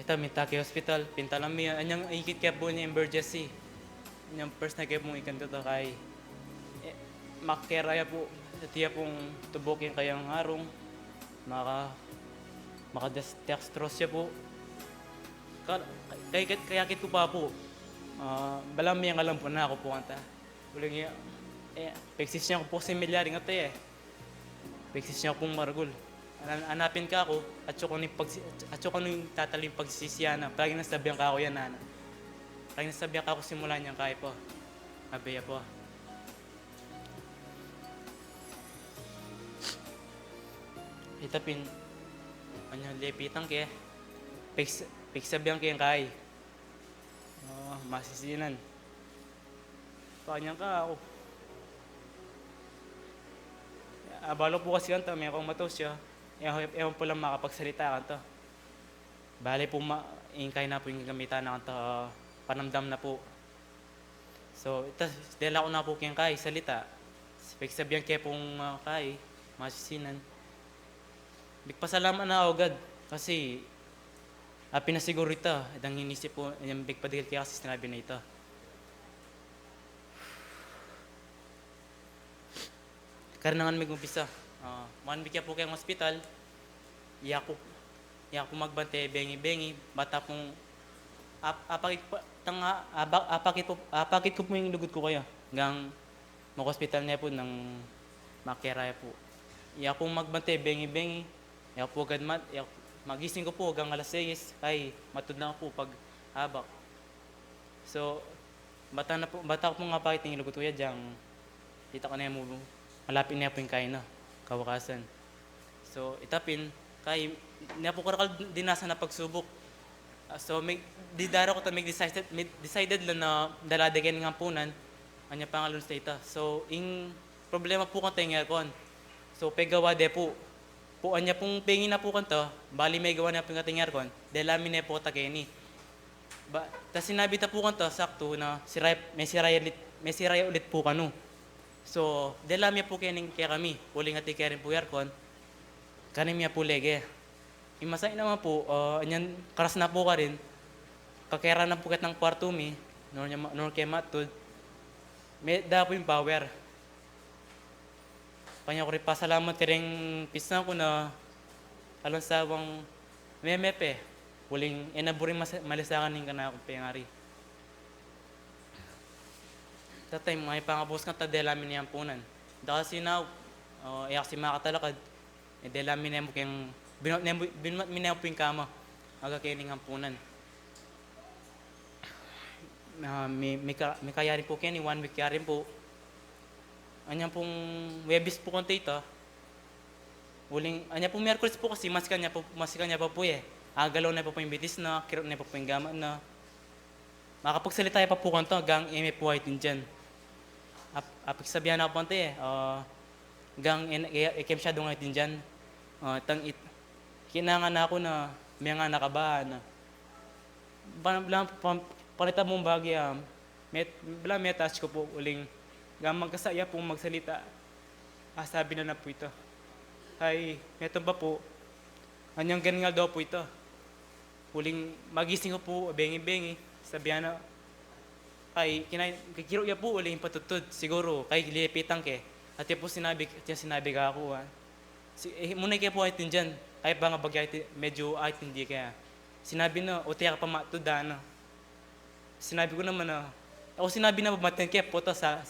Ito, Mitake Hospital, Pintalami, anyang ikit kaya po niya emergency. Anyang first na kaya pong ikanto to kay makeraya po, tiya pong tubukin kayang harong, makadextrose siya po. Kaya kit ko pa po, balang may alam po na ako po kanta. Uling niya, peksis niya ko po si milyari nga tayo eh. Peksis niya pong maragul. Hanapin ka ako, at syo ko nung tataling pagsisiyana. Palagi nasabihan ka ako yan, nana. Palagi nasabihan ka ako simula niyang kaya po. Abeya po. Itapin, lepitang kaya. Peksabihan kayang kaya. Masisinan. Pakanyang ka ako. Abalo po kasi kanto, may akong matos siya. Ewan po lang makapagsalita kanto. Bale po, ingkay na po yung gamitan na kanto, panamdam na po. So, dahil ako na po kayang kay, salita. Sabihan kayo pong kay, masisinan. Bigpasalamat na ako, God. Kasi, pinasiguro ito. Idang inisip po, yung bigpadigil kaya kasi sinabi na ito. Karanangan may gumpisa. 1 week po kayong hospital. Iyak po magbante, bengi-bengi. Bata pong apakit ko po yung lugot ko kayo. Hanggang mag-hospital niya po ng makiraya po. Iyak po magbante, bengi-bengi. Iyak po agad magising ko po hanggang alas 6. Kay matud na po pag habak. So, bata ko po nga pakit yung lugot ko yan. Diyang kita ko na yung move. Malapit niya po yung kain na, kawakasan. So, itapin, kay, niya po karakal dinasa na pagsubok. So, didara ko may decided lang na daladagan ng ampunan, anya pangalun sa ita. So, yung problema po kanta yung aircon. So, pegawa de po. Po, anya pong pingin na po kanto, bali may gawa na po yung ating aircon, dahil amin na po takeni. Tapos sinabi ta po kanto, sakto na may siraya ulit po kanu. So, dahil amin po kaya kami, puling ati kaya rin po aircon, kanin niya po lege. Imasay naman po, anyan, karas na po ka rin, kakera na po kat ng kwarto mi, nor kaya matud, may da po yung power. Kanya ko rin pasalamat rin pisna ko na alon sa bang memepe, puling enaburing malisakan ng kana akong pengari. Tatay, may pangabos ka ta dahil amin niyang punan. Dahil sinaw, iyak si makatalakad, dahil amin niyang mukeng, binunat minayang po yung kama, magkakining ang punan. May kaya rin po kaya 1 week kaya rin po. Anyan pong webis po konti ito. Anyan pong Merkulis po kasi, mas kanya pa po eh. Agalaw na po yung bitis na, kirot na po yung gama na. Makapagsalita pa po kanto, hanggang ime po ay din dyan. apik sabihan ako pante eh. Gang ikem siya doon ngayon dyan. Kinangan ako na may nga nakabahan. Palitan mong bagay, may touch ko po uling. Gamang kasaya pong magsalita. Sabi na po ito. Ay, meto ba po? Anyang ganun nga daw po ito. Huling magising ko po, bengi-bengi. Sabihan na, ay, kikiro ya po uling patutod. Siguro, kay lipitan ke. At yan po sinabi ka ako. Muna kayo po ay dyan. Ay ba nga bagay, medyo ay hindi kaya. Sinabi na, o tiyak pa matuda na. Sinabi ko naman na, ako sinabi na matin kaya po to sa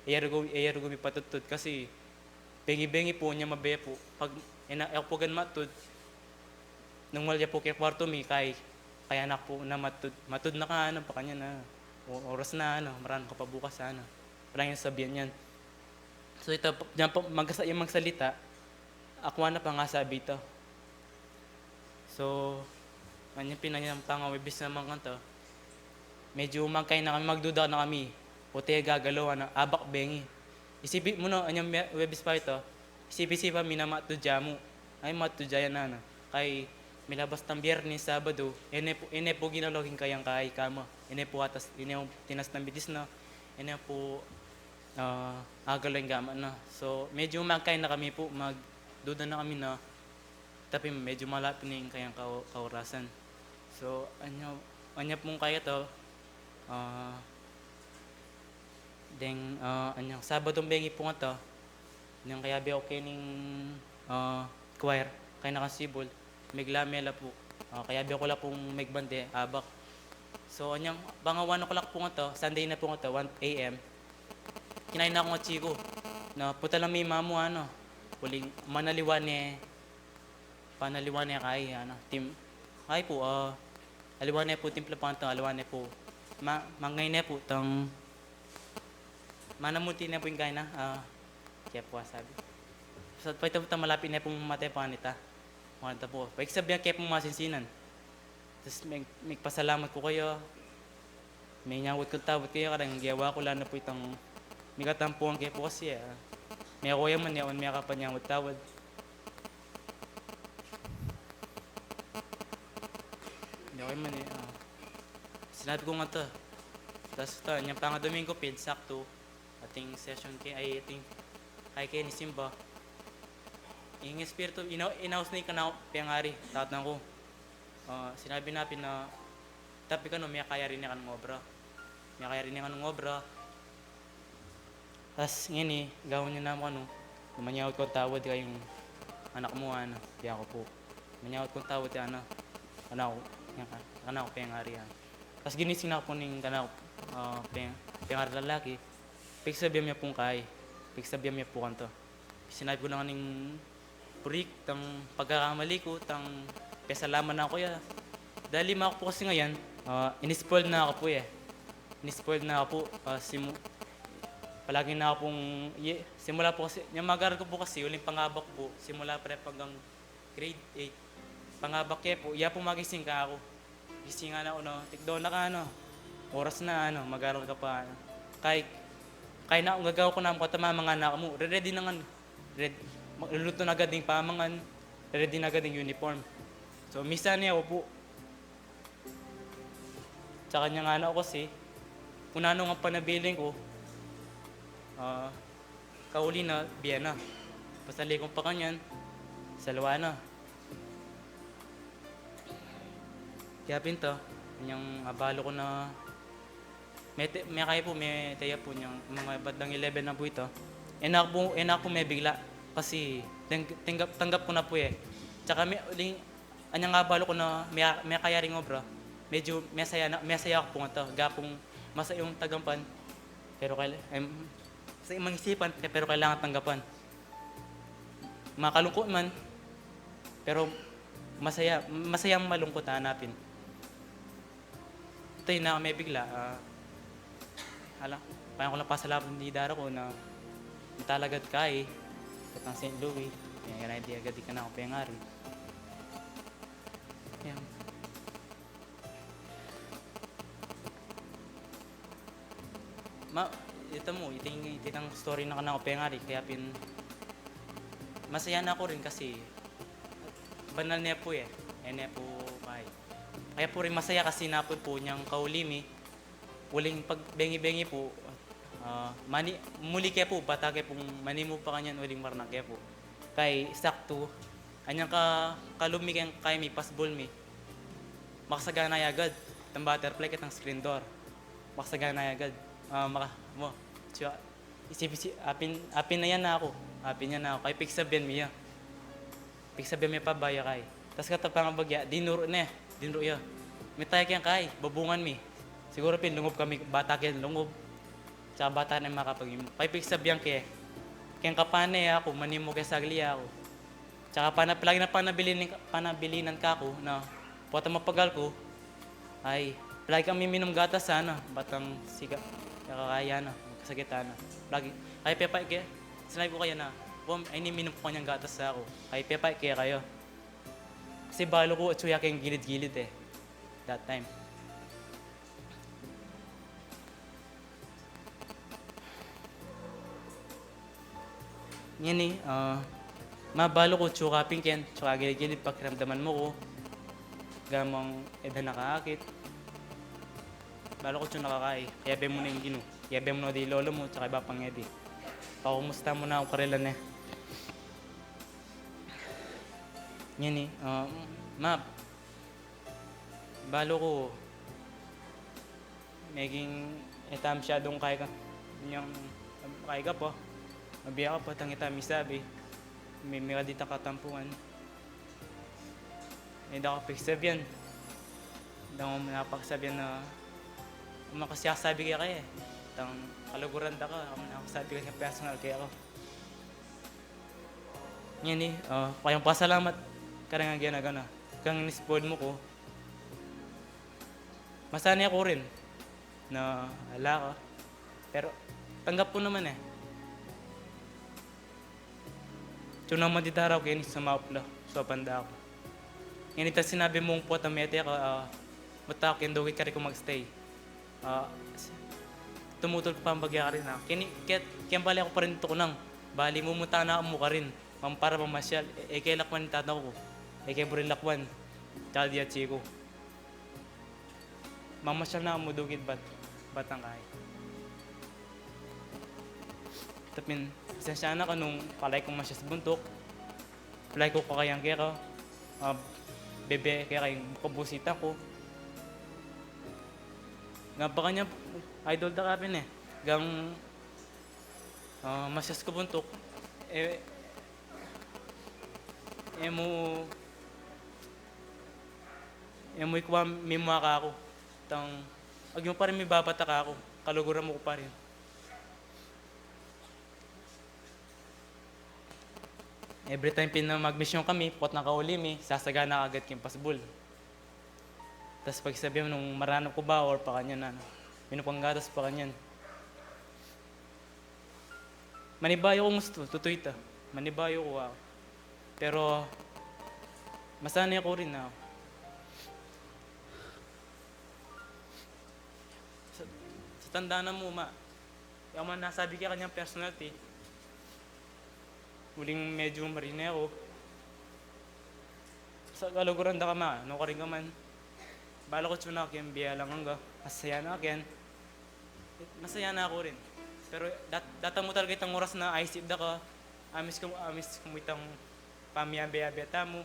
iyarugumi patutod. Kasi, bengi-bengi po niya mabaya po. Pag ako po gan matud, nung walya po kaya kwarto mi, kaya anak po na matud na ka, pa kanya na. Oras na, maraming kapabukas sana. Parang yung sabihan yan. So ito, dyan po, yung magsalita, ako na pa nga sabi ito. So, kanyang pinanyang naman kanto, medyo magkain na kami, magduda na kami. Puti gagalaw, abak bengi. Isipin mo no, anyang webis pa ito, isipin pa minamatudya mo. Ay matudya yan na. Kay milabas ng Biyernes, Sabado, ine po ginalogin kayang kay kama. Ine po atas, ine po tinas ng bitis na, ine po agalo yung gama na. So, medyo magkain na kami po, magduda na kami na, tapi medyo malapit na yung kayang kaurasan. So, anya pong kaya to, anyang Sabadong bengi po nga to, anyang kaya biya okay ning choir, kaya nakasibol, miglamela po. Kaya biya ko lang pong migbande, abak. So, anyang, banga 1 o'clock po nga to, Sunday na po nga to, 1 a.m. Kinain na ako nga chiko, na puta lang may mamu, huling panaliwan niya kay, team, kay po, aliwan niya po, timpla pa nga aliwan niya po, mangay niya po, manamuti niya po yung kaya na, kaya po sabi. So, pwede po malapit niya pong matay pa nita. Makanta po. Pwede sabihan kaya pong masinsinan. Tapos may pasalamat ko kayo. May nyawot kong tawad kayo. Karang giyawa ko lang na po itong may katampuan kayo po kasi. May ako yaman yawan may kapanyawot tawad. Hindi ako yaman sinabi ko nga to. Tapos ito, niyang panga Domingo Pid, sakto. Ating session kay kay ni Simba. Yung espiritu, inaus na yung kanao, piyangari, tatang ko. Sinabi natin na, tapi ka no, may kaya rin niya kanong obra. May kaya rin niya kanong obra. Tapos ngayon gawin niyo naman manyawat ko tawad kayong anak mo, di ako po. Manyawat ko tawad kay anak ko, piyangari. Tapos ginising na ako ng kanao, piyangari lalaki. Pigsabihan niya pong kay, pigsabihan niya po kanto. Sinabi ko na kaning purik, tang pagkakamali ko, tang pesalaman na ako ya. Dahil lima ako po kasi ngayon, inispoiled na ako po Inispoiled na ako po. Palagi na ako pong, simula po kasi, yung mag-aral ko po kasi, uling pangabak po, simula pa hanggang grade 8. Pangabak kaya po, iya po magising ka ako. Gising nga na ako, tikdo na ka, oras na, mag-aral ka pa, Kaya na, gagawa ko na mga mga anak mo, ready na nga, luluto na agad yung pamangan, ready na agad yung uniform. So, misa niya ako po. Sa kanya nga na ako kasi, kung ano nga panabiling ko, kauli na, biya na. Pasali kong pa kanyan, salwa na. Kaya pinto, yung abalo ko na, may kaya po, may taya po niyang mga bandang 11 na po ito. Enak po may bigla. Kasi tanggap ko na po Tsaka anyang abalo ko na may kaya ring obra. Medyo masaya ako po nga to. Gapong masaya yung tagampan. Pero sa imang isipan, pero kailangan tanggapan. Makalungkot man. Pero masayang malungkot hanapin. Ito yung na may bigla. Parang ko lang pasalamat ni Dara ko na talagad kay katang St. Louis. Yan ay di agad di ka na ako pengari. Yan. ito mo, itang story na kanang pengari, kaya masaya na ako rin kasi banal niya po eh. Niya po kay. Kaya po rin masaya kasi napod po niyang kaulimi. Uling pagbengi-bengi po, muli kaya po, bata kaya pong manimo pa kanyan uling marnak kaya po. Kay sakto, anyang kalumi kaya may pasbol mi. Makasagana agad. Itang butterfly kitang screen door. Makasagana agad. Apin na yan na ako. Apin yan na ako. Kay piksabihan miya. Piksabihan miya pa baya kay. Tapos katapang bagya, dinuro na dinuro ya. May tayo kaya kay, babungan mi. Siguro lungob kami, bata kaya lungob. Tsaka bata na makapag kay piksabihan kaya. Kaya kapane ako, manimo kaya sagli ako. Tsaka palagi na panabilinan ka ako na puwata mapagal ko, ay palagi kami minom gatas sana, batang siga, kakakaya na, magkasagita na. Palagi, ay pepa, kaya, sinabi ko kaya na, ay minom ko kanyang gatas sa ako. Ay pepa, kaya kayo. Kasi balo ko at suya kayong gilid-gilid eh, that time. Yan eh, mabalo ko tsukapin ken, tsaka gilid-gilid pakiramdaman mo ko. Gamang edha nakaakit. Balo ko tsyung nakakai. Yabe mo na yung gino. Yabe mo na di lolo mo, tsaka iba pang edi. Pakumusta mo na ako karilan eh. Yan eh, map. Balo ko. Maging etam siyadong kaya ka. Yung kaya ka po. Mabiya ka po, tangita misabi. May dita katampungan. Hindi ako pagsabihan. Hindi ako napagsabihan na makasyasabi kaya kaya eh. Tang kaluguran da ka, ako nakasabi ka personal kaya ako. Yan eh, kayang pasalamat ka rin ang ginagana. Kang nispoil mo ko. Masani ako rin na ala ka. Pero tanggap ko naman eh. Tunang matitaraw kayo sa maupla, sa panda ako. Ngayon ito sinabi mong po tamete ako, matak yung dawit ka rin kung magstay. Tumutol pa ang bagya ka rin na. Kaya bali ako pa rin ito ko nang, bali mumunta na mo ka rin, para mamasyal. Kaya lakwan tataw ko, kaya burin lakwan, tsaka diya chiko. Mamasyal na mo dugid batang kaya. Tapin, sensya na ka nung palay kong masyas buntok. Palay ko kakayang kaya ka. Bebe kaya kayong pabusita ko. Nga pa kanya, idol da kapin eh. Gang masyas ko buntok. mo ikuha mimwa ka ako. Ag mo pa rin may babata ka ako. Kaluguran mo ko pa rin. Every time mag-mission kami, pot na kaulim sasagana agad kayong pasbol. Tapos pag sabihin nung maranap ko ba or pa kanyan na, minupang gatas pa kanyan. Manibayo ko gusto, tutoy ta. Manibayo ko ako. Pero, masanay ako rin na. Sa tanda na mo, yung man nasabi ka kanyang personality, huling medyo marine ako. Sa kaluguran da ka ano ka rin ka man. Bala ko tsuna kayong biya lang hangga. Masaya na akin. Masaya na ako rin. Pero data mo talaga itang oras na isip da ka. Amis kung itang pamiyabe-yabe mo.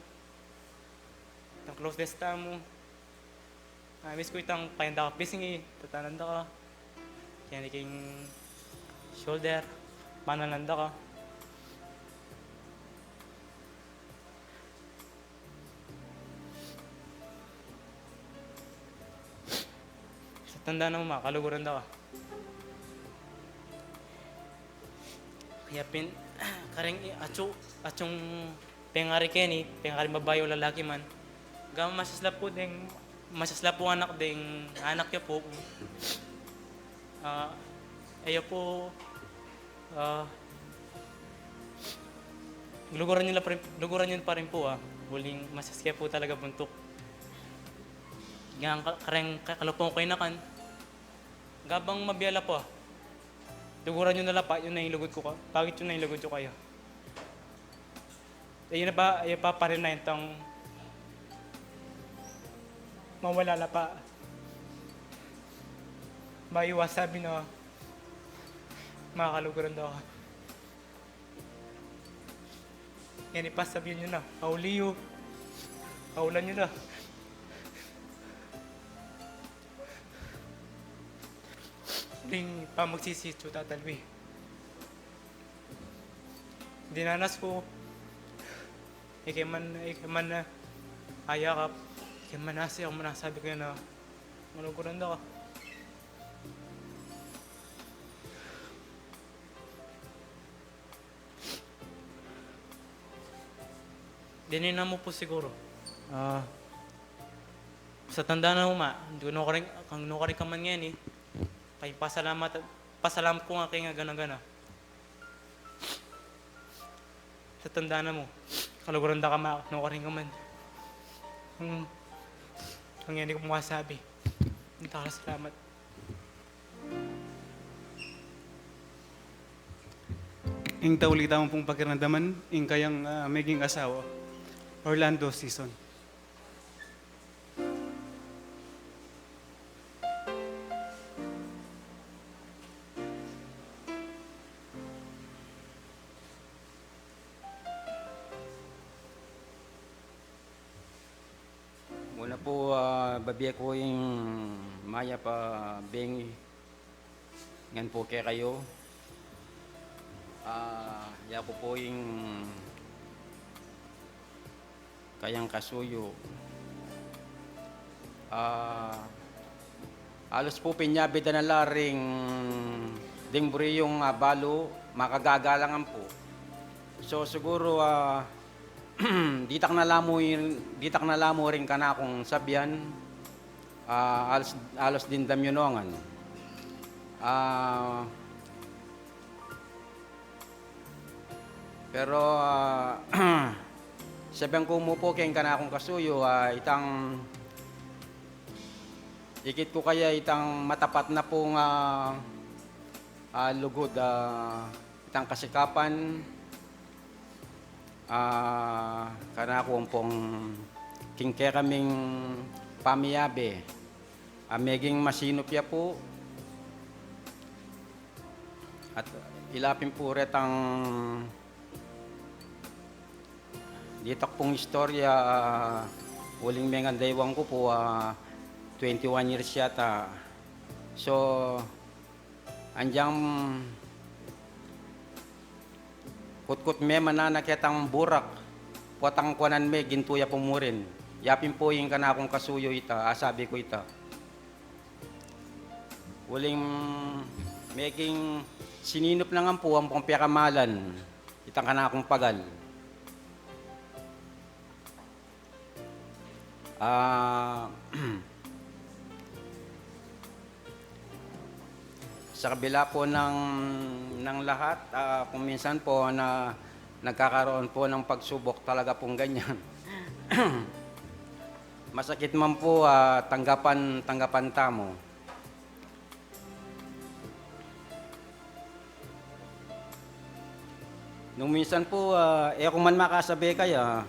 Itang closeness mo. Amis ko itang kayanda ka pisngi. Tatanan da ka. Kaya king shoulder. Panalanda ka. Tanda na mo kaluguran daw ka. Kaya kareng atyung pengari keni, pengari babayo lalaki man. Gama masyaslap po anak ding anak niya po. Ayo po luguran niyo pa rin po Huling masaskya po talaga buntok. Yang kareng kalupong ko inakan. Gabang mabiyala po. Tuguran nyo na lang pa, yun na yung lugod ko ka. Bakit yun na yung lugod ko kayo? Ayun na ba, ayun pa rin na itong mawala na pa. Maiwas sabi na makakaluguran daw ako. Yan ipas sabihin nyo na, auliyo. Aulan nyo na. Ding pa magsisityo tatalwi. Dinanas ko. Ikiman na ayakap. Ikiman na siya. Ako manasabi ko na maluguran daw ako. Dinina mo po siguro. Sa tanda na mo doon ako rin, kang no ka rin ka man ngayon eh. Kaya pasalamat ko nga kayo nga gana-gana. Sa tanda na mo, kaluguran da ka no ka rin ka man. Ang yan ko masabi. Salamat. Ing taulita mo pong pakiramdaman, ing kayang maging asawa. Orlando Season. Muna po, babiya ko yung maya pa bengi. Ngan po kaya kayo. Ya ko po yung kayang kasuyo. Alos po pinyabi na laring dingburi yung balo, makagagalangan po. So siguro, ditak na lamo rin ka na akong sabyan, alos din damyunongan. Pero sabihan ko mo po kayong ka na akong kasuyo, itang ikit ko kaya itang matapat na pong lugod, itang kasikapan, kana akong pong kingke kaming pamiyabe, meging masinopya po, at ilapin po retang ditak pong istorya, uling mengandaywang ko po, 21 years yata. So, anjang kutkut me mananaketang burak, potang kuanan me, gintuya pumurin. Yapin po yung kana akong kasuyo ita, asabi ko ita. Uling making sininop na nga po ang pang piyakamalan, itang kana akong pagal. Sa kabila po ng lahat, kung minsan po na nagkakaroon po ng pagsubok talaga pong ganyan. Masakit man po, tanggapan tamo. Nung minsan po, kung man makasabi kaya,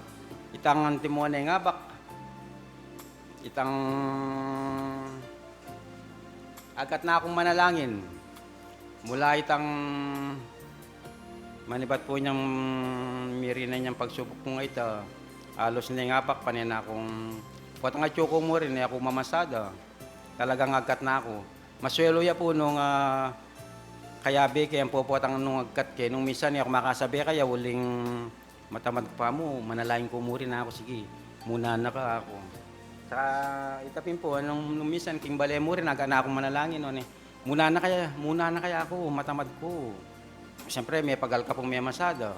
itang antimone nga bak, itang agad na akong manalangin. Mula itang manibat po niyang mirina niyang pagsubok ko nga ito. Alos na nga pak, panin akong puwat nga tsoko mo rin, ako mamasada. Talagang agad na ako. Maswelo ya po nung kayabi, kaya po puwatang nung agad kaya. Nung minsan ako makasabi kaya, uling matamad pa mo, manalangin ko mo rin ako. Sige, muna na ka ako. Sa itapin po, nung minsan, king balay mo rin, agad na akong manalangin. Muna na kaya ako, matamad ko. Siyempre, may pagal ka pong may masada.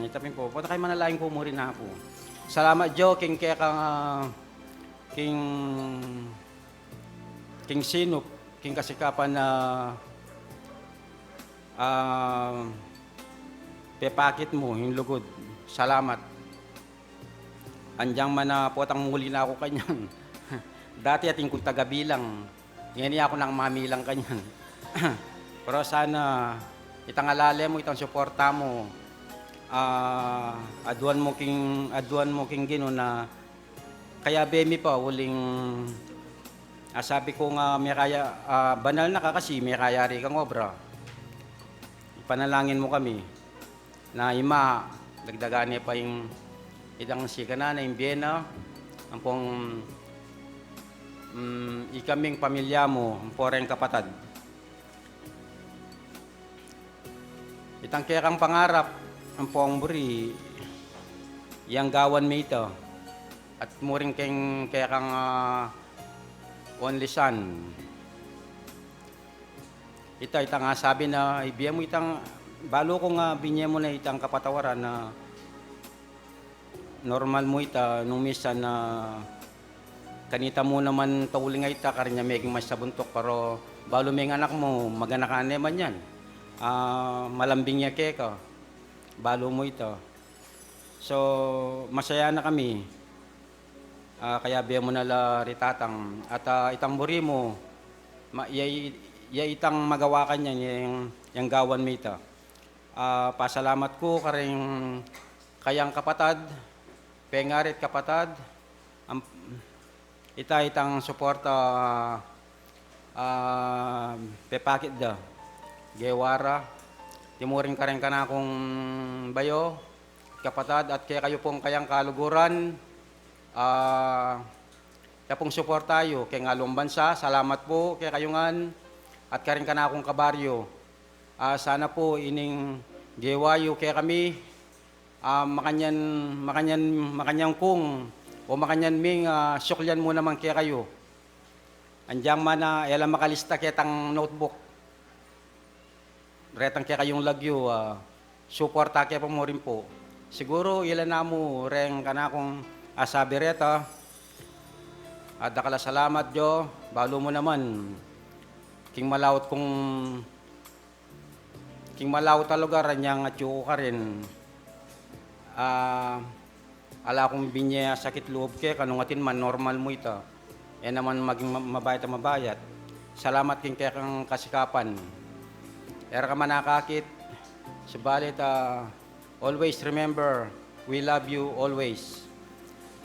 Itapin po, punta kayo manalangin ko mo rin ako. Salamat, Joe, king kaya kang king sinup, king kasikapan na pepakit mo, yung lugod. Salamat. Andyang man na potang muli na ako kanyan. Dati ating kung tagabilang. Ngayon ako nang mamilang kanyan. Pero sana itang alale mo, itang suporta mo, aduan mo king Gino na kaya bemi pa uling sabi ko nga may kaya banal na ka kasi may kaya rin kang obra. Ipanalangin mo kami na ima dagdagan niya pa yung itang sikana na yung biyena ang pong ikaming pamilya mo, ang poreng kapatad. Itang kaya kang pangarap, ang poong buri, yang gawan mo ito. At muring kaya kang only son. Ito, itang sabi na, ibiya mo itang, balo ko nga binya mo na itang kapatawaran na normal mo ita, nung misan na kanita mo naman tauling ay ita, karinya meging mas sabuntok, pero balo may anak mo, maganak man yan. Malambing niya ka, balo mo ito. So, masaya na kami. Kaya biya mo nala ritatang. At itang buri mo, itang magawa ka niya, yung gawan mo ito. Pasalamat ko karing kayang kapatad, pengarit kapatad, itang suporta pepakit da. Gewara, timuring ka rin ka na akong bayo, kapatad, at kaya kayo pong kayang kaluguran, kaya pong support tayo, kaya nga bansa, salamat po, kaya kayongan, at ka rin ka na akong kabaryo. Sana po ining gewayo kaya kami, makanyan kung, o makanyan ming syuklian mo naman kaya kayo. Andyang man na, elang makalista kaya tang notebook. Retang kaya kayong lagyo, suporta kaya po mo rin po. Siguro ilan na mo, reng ka na akong asabi reta. At dakala salamat jo, balo mo naman. King malawot talaga, ranyang at yuko ka rin. Ala kong binya sakit loob kaya, kanungatin man, normal mo ito. Yan naman maging mabayat. Salamat king kaya kang kasikapan. Era ka manakakit, subalit always remember, we love you always.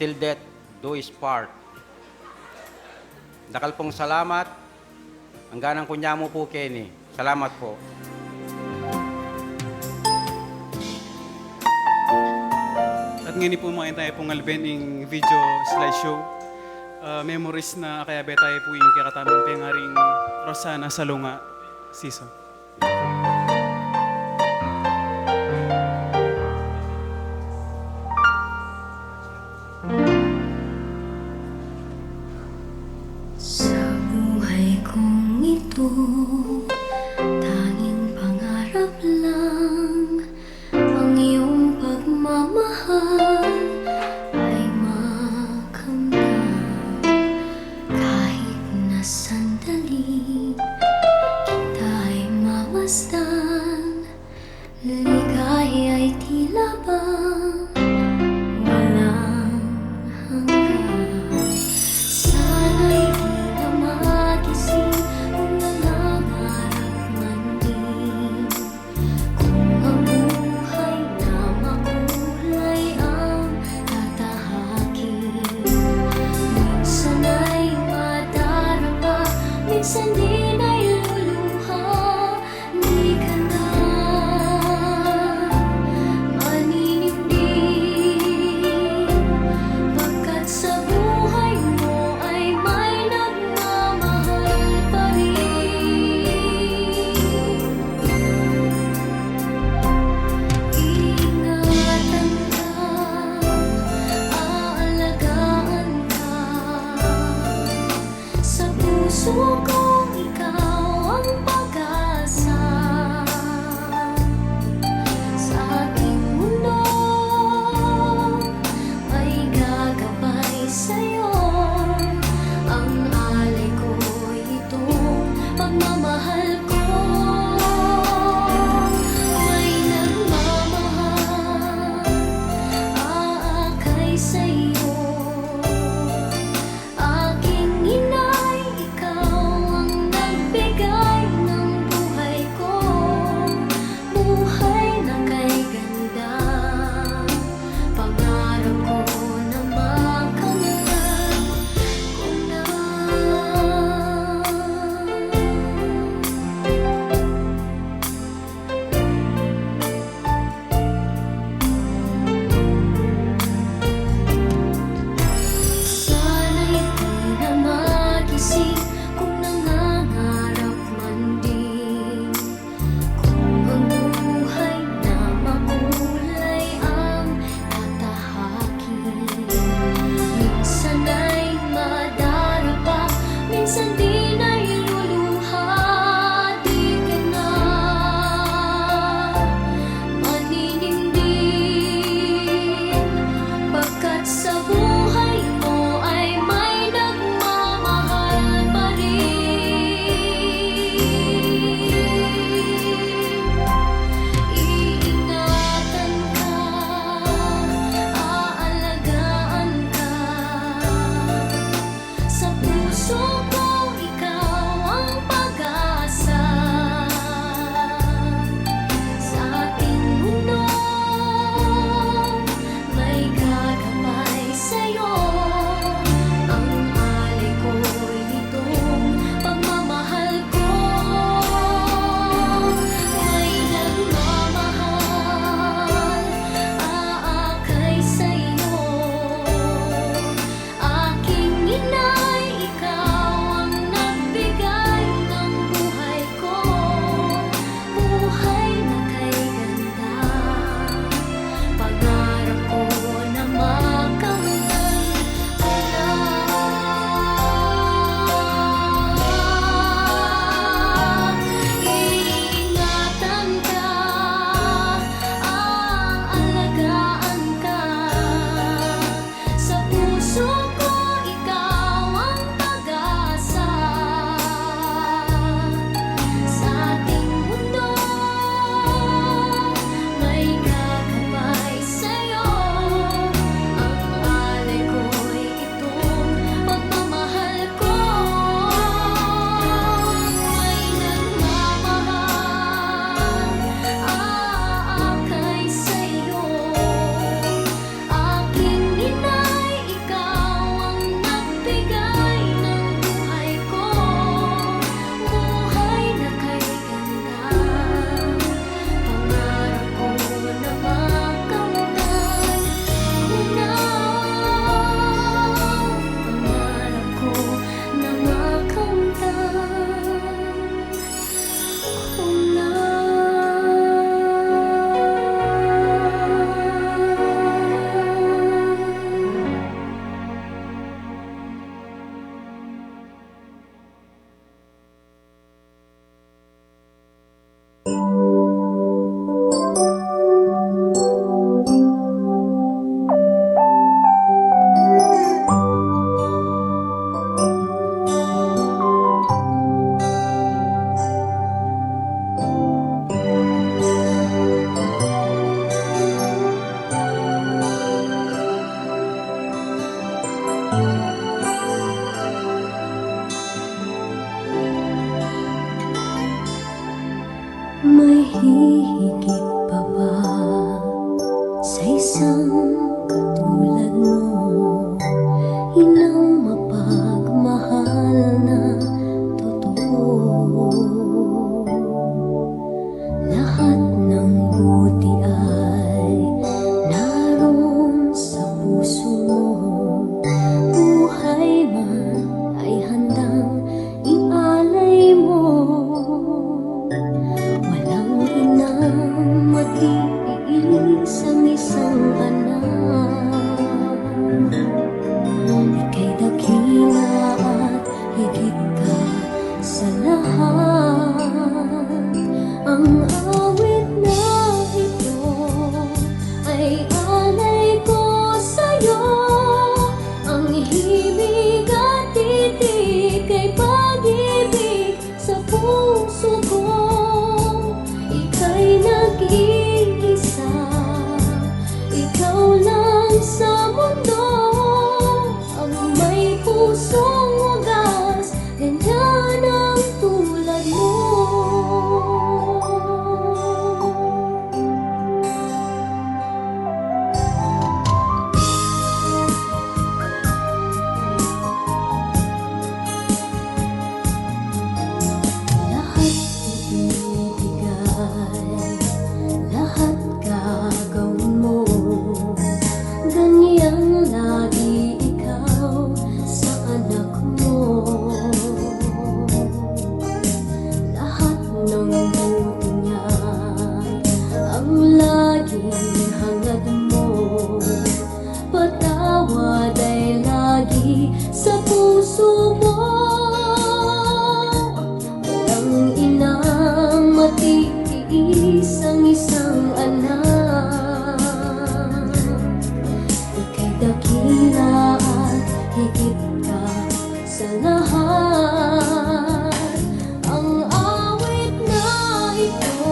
Till death do is part. Dakal pong salamat, ang ganang kunya mo po, Kenny. Salamat po. At ngayon po mga tayo pong alben yung video slideshow. Memories na kaya tayo po yung kakatamang pengaring Rosana Salunga season. Sa buhay kong ito, tanging pangarap lang ang iyong pagmamahal ay makamdam. Kahit na sandali kita'y mamasdan, ligaya ay tila bang walang hanggan. Sana'y di na magising kung nangangarap man din, kung ang buhay na makulay ang tatahakin. Minsan ay madarapa, minsan din ay luluha. Di ka na maninindig, pagkat sa buhay mo ay may nagmamahal pa rin. Iingatan ka, aalagaan ka, sa puso kong ikaw ang pag-asa. Sa aking mundo ay gagabay sa'yo, ang alay ko'y itong pagmamahal ko. May nagmamahal, aakay sa'yo. Aking inay, ikaw ang higit pa ba sa isang katulad mo? Inang mapagmahal na totoo. Lahat ng buti ay naroon sa puso mo. Buhay man ay handang ialay mo. Walang inang matiis ang isang anak. Ika'y dakila at higit ka sa lahat. Ang awit na ito ay alay ko sa'yo. Ang himig at titik ay pag-ibig sa puso ko. Ika'y nag-iisa, ikaw lang sa mundo. Ang may pusong wagas, ganyan ang tulad mo. Lahat ibibigay, lahat gagawin mo. Ganyang lagi ikaw sa anak mo. Lahat ng buti niya ang laging hangad mo. Patawad ay lagi sa puso mo. Walang inang matiis ang isang anak. Ika'y dakila at higit ka sa lahat. Ang awit na ito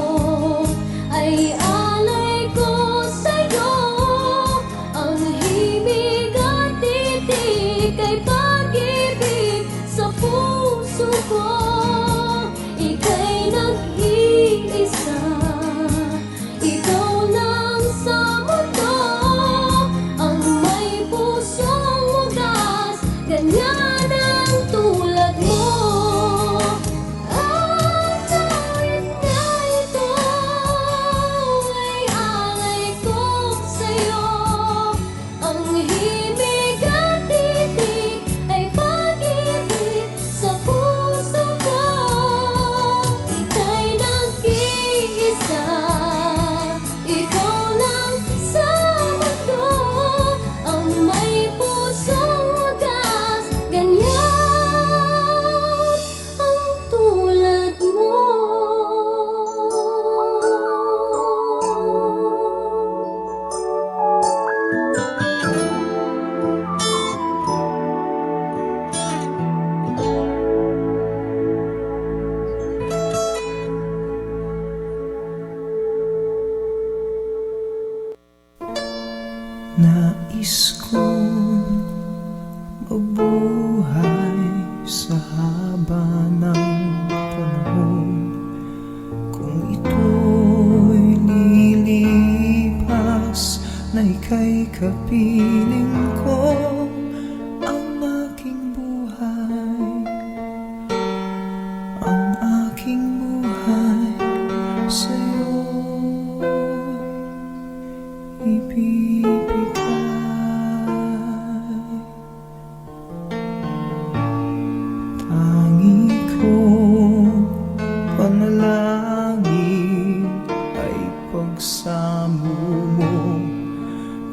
ay alay ko sa'yo. Ang himig at titik ay pag-ibig sa puso ko. Ika'y nag-iisa, ikaw lang sa mundo. Ang may pusong wagas, ganyan ang tulad mo. Ang awit na ito ay alay ko sa'yo. Ang himig at titik ay pag-ibig sa puso ko. Ika'y nag-iisa, ikaw lang sa mundo. Ang may pusong wagas, ganyan ang tulad mo. Nais kong mabuhay sa haba ng panahon. Kung ito'y lilipas, na ika'y kapiling ko. Ang aking buhay, ang aking buhay sa'yo ibibigay. Tangi kong panalangin ay pagsamo mo.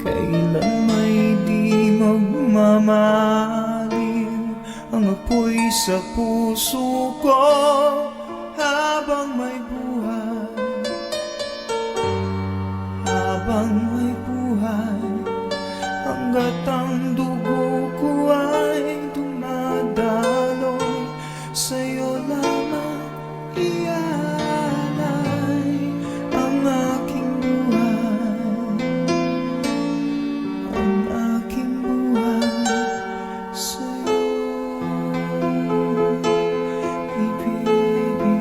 Kailan may di magmamaliw ang apoy sa puso ko. Habang may buhay, habang may buhay, hanggat ang dugo ko ay dumadaloy, sa'yo lamang ialay ang aking buhay, ang aking buhay sa'yo ibibigay.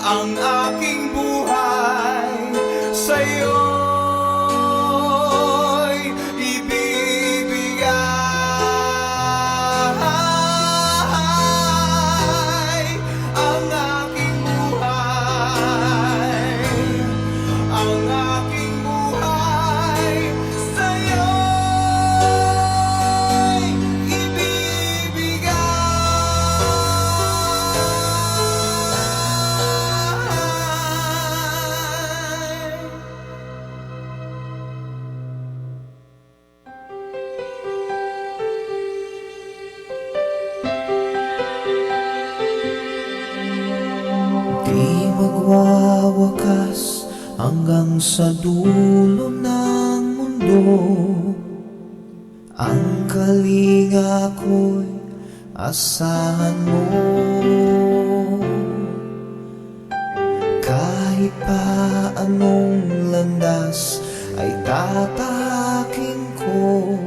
ang aking buhay sa'yo'y ibibigay. Ang aking buhay, ang aking buhay sa'yo'y ibibigay. Di magwawakas hanggang sa dulo ng mundo. Ang kalinga ko'y asahan mo. Kahit pa anong landas ay tatahakin ko,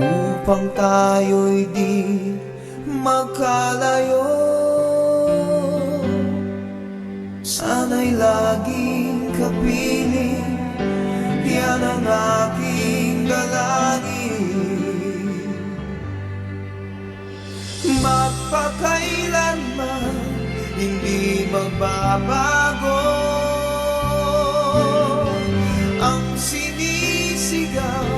upang tayo'y di magkalayo. Sana'y laging kapiling, yan ang aking dalangin. Magpakailanman hindi magbabago ang sinisigaw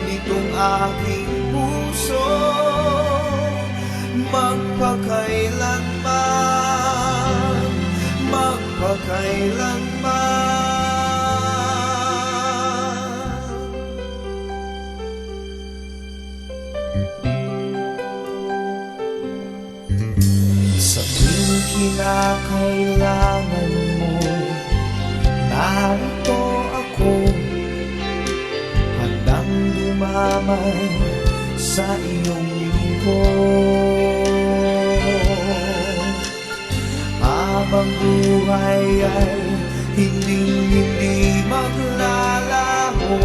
nitong aking puso. Magpakailanman, sa tuwing kinakailangan mo, narito ako, handang dumamay sa iyong lingkod. Habang buhay ay hindi maglalaho,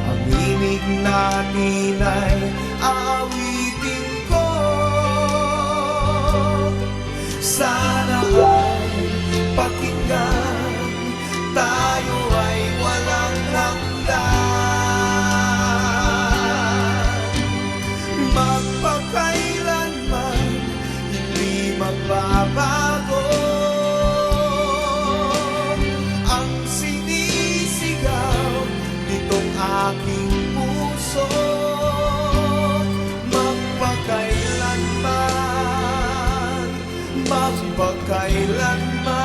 ang ibig natin ay aawitin ko. Sana ay pakinggan, tayo ay walang hanggan. Magpakailanman hindi magbabago ang sinisigaw nitong aking puso. Magpakailanman, magpakailanman.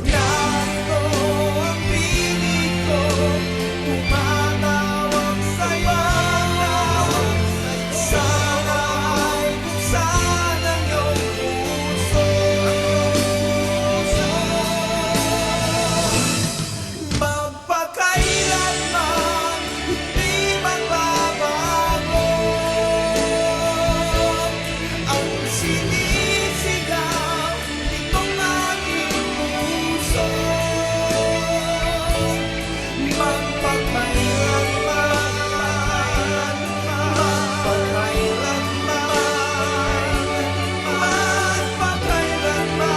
Narito ang piling ko, tumatawag sa'yo. Sana ay buksan ang iyong puso. Magpakailanman hindi magbabago ang sinisigaw nitong aking puso. Magpakailanman, magpakailanman.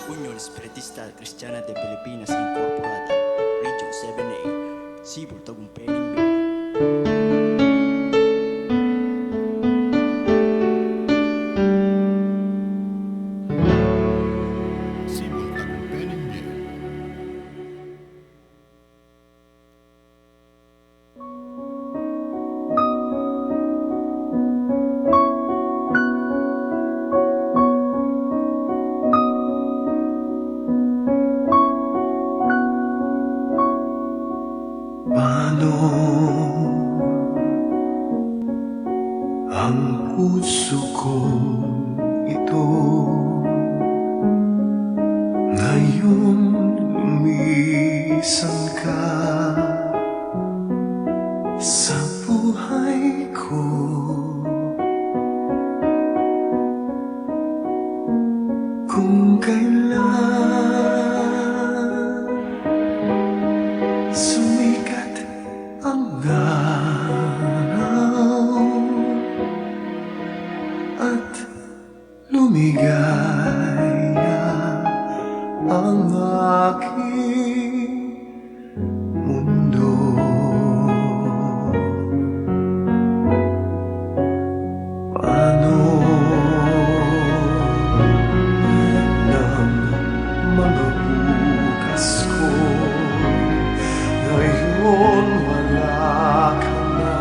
Unión Espiritista Cristiana de Pilipinas Incorporada, Region 7A, Cebu, Tagumpay, Paano Isan ka sa buhay ko. Kung kailan sumikat ang araw at lumigaya ang aking mundo. Paano ng mga bukas ko ngayon wala ka na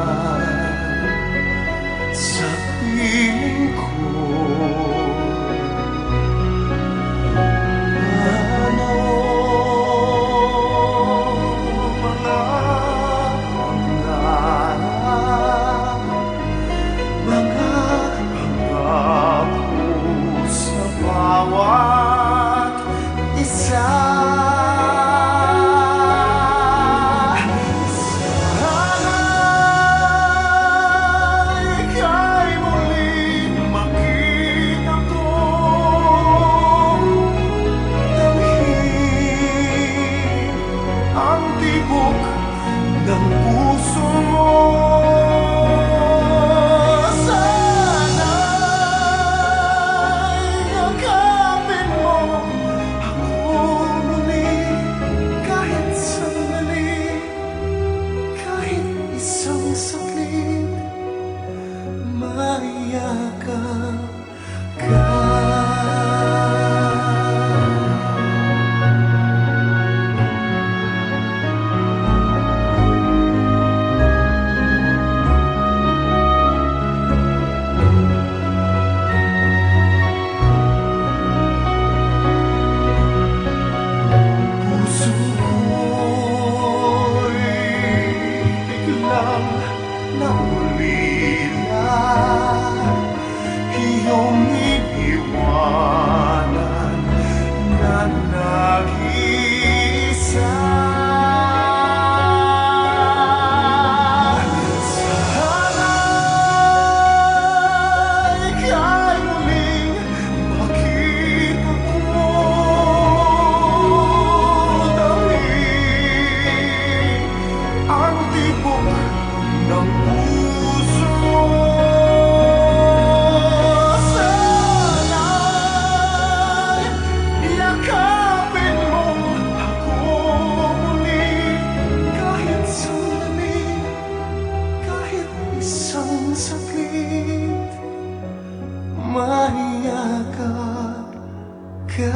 sa piling ko? Paano mga pangarap, mga pangako sa bawat isa? Sana'y ika'y muling makita ko, damhin ang tibok ng puso mo. Sana'y yakapin mo ako muli, kahit sandali, kahit isang saglit, maiyakap ka. Puso ko'y biglang naulila, iyong iniwanan na nag-iisa. Sana'y ika'y muling makita ko, damhin ang tibok ng puso mo. Sana'y yakapin mo ako muli, kahit sandali, kahit isang saglit, maiyakap ka.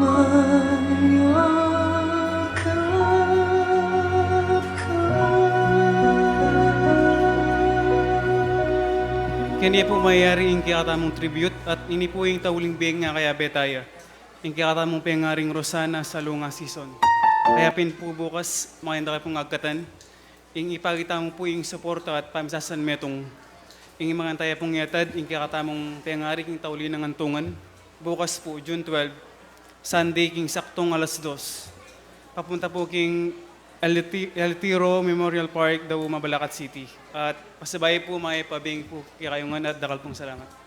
Mayakap ka. Kini po mayayari yung kikatamong tribute at ini po yung tauling biyeng nga kaya betaya. Yung kikatamong pengaring Rosana sa lunga season. Kaya pin po bukas, makanda kayo pong agkatan. Yung ipakita mo po yung suporta at pamisasan metong yung mga antaya pong yatad, yung kikatamong pengaring yung tauli ng antungan. Bukas po, June 12, Sunday, king saktong alas 2. Papunta po king El Tiro Memorial Park, daw Mabalacat City. At pasabay po, may pabing po kayongan at dakal pong salamat.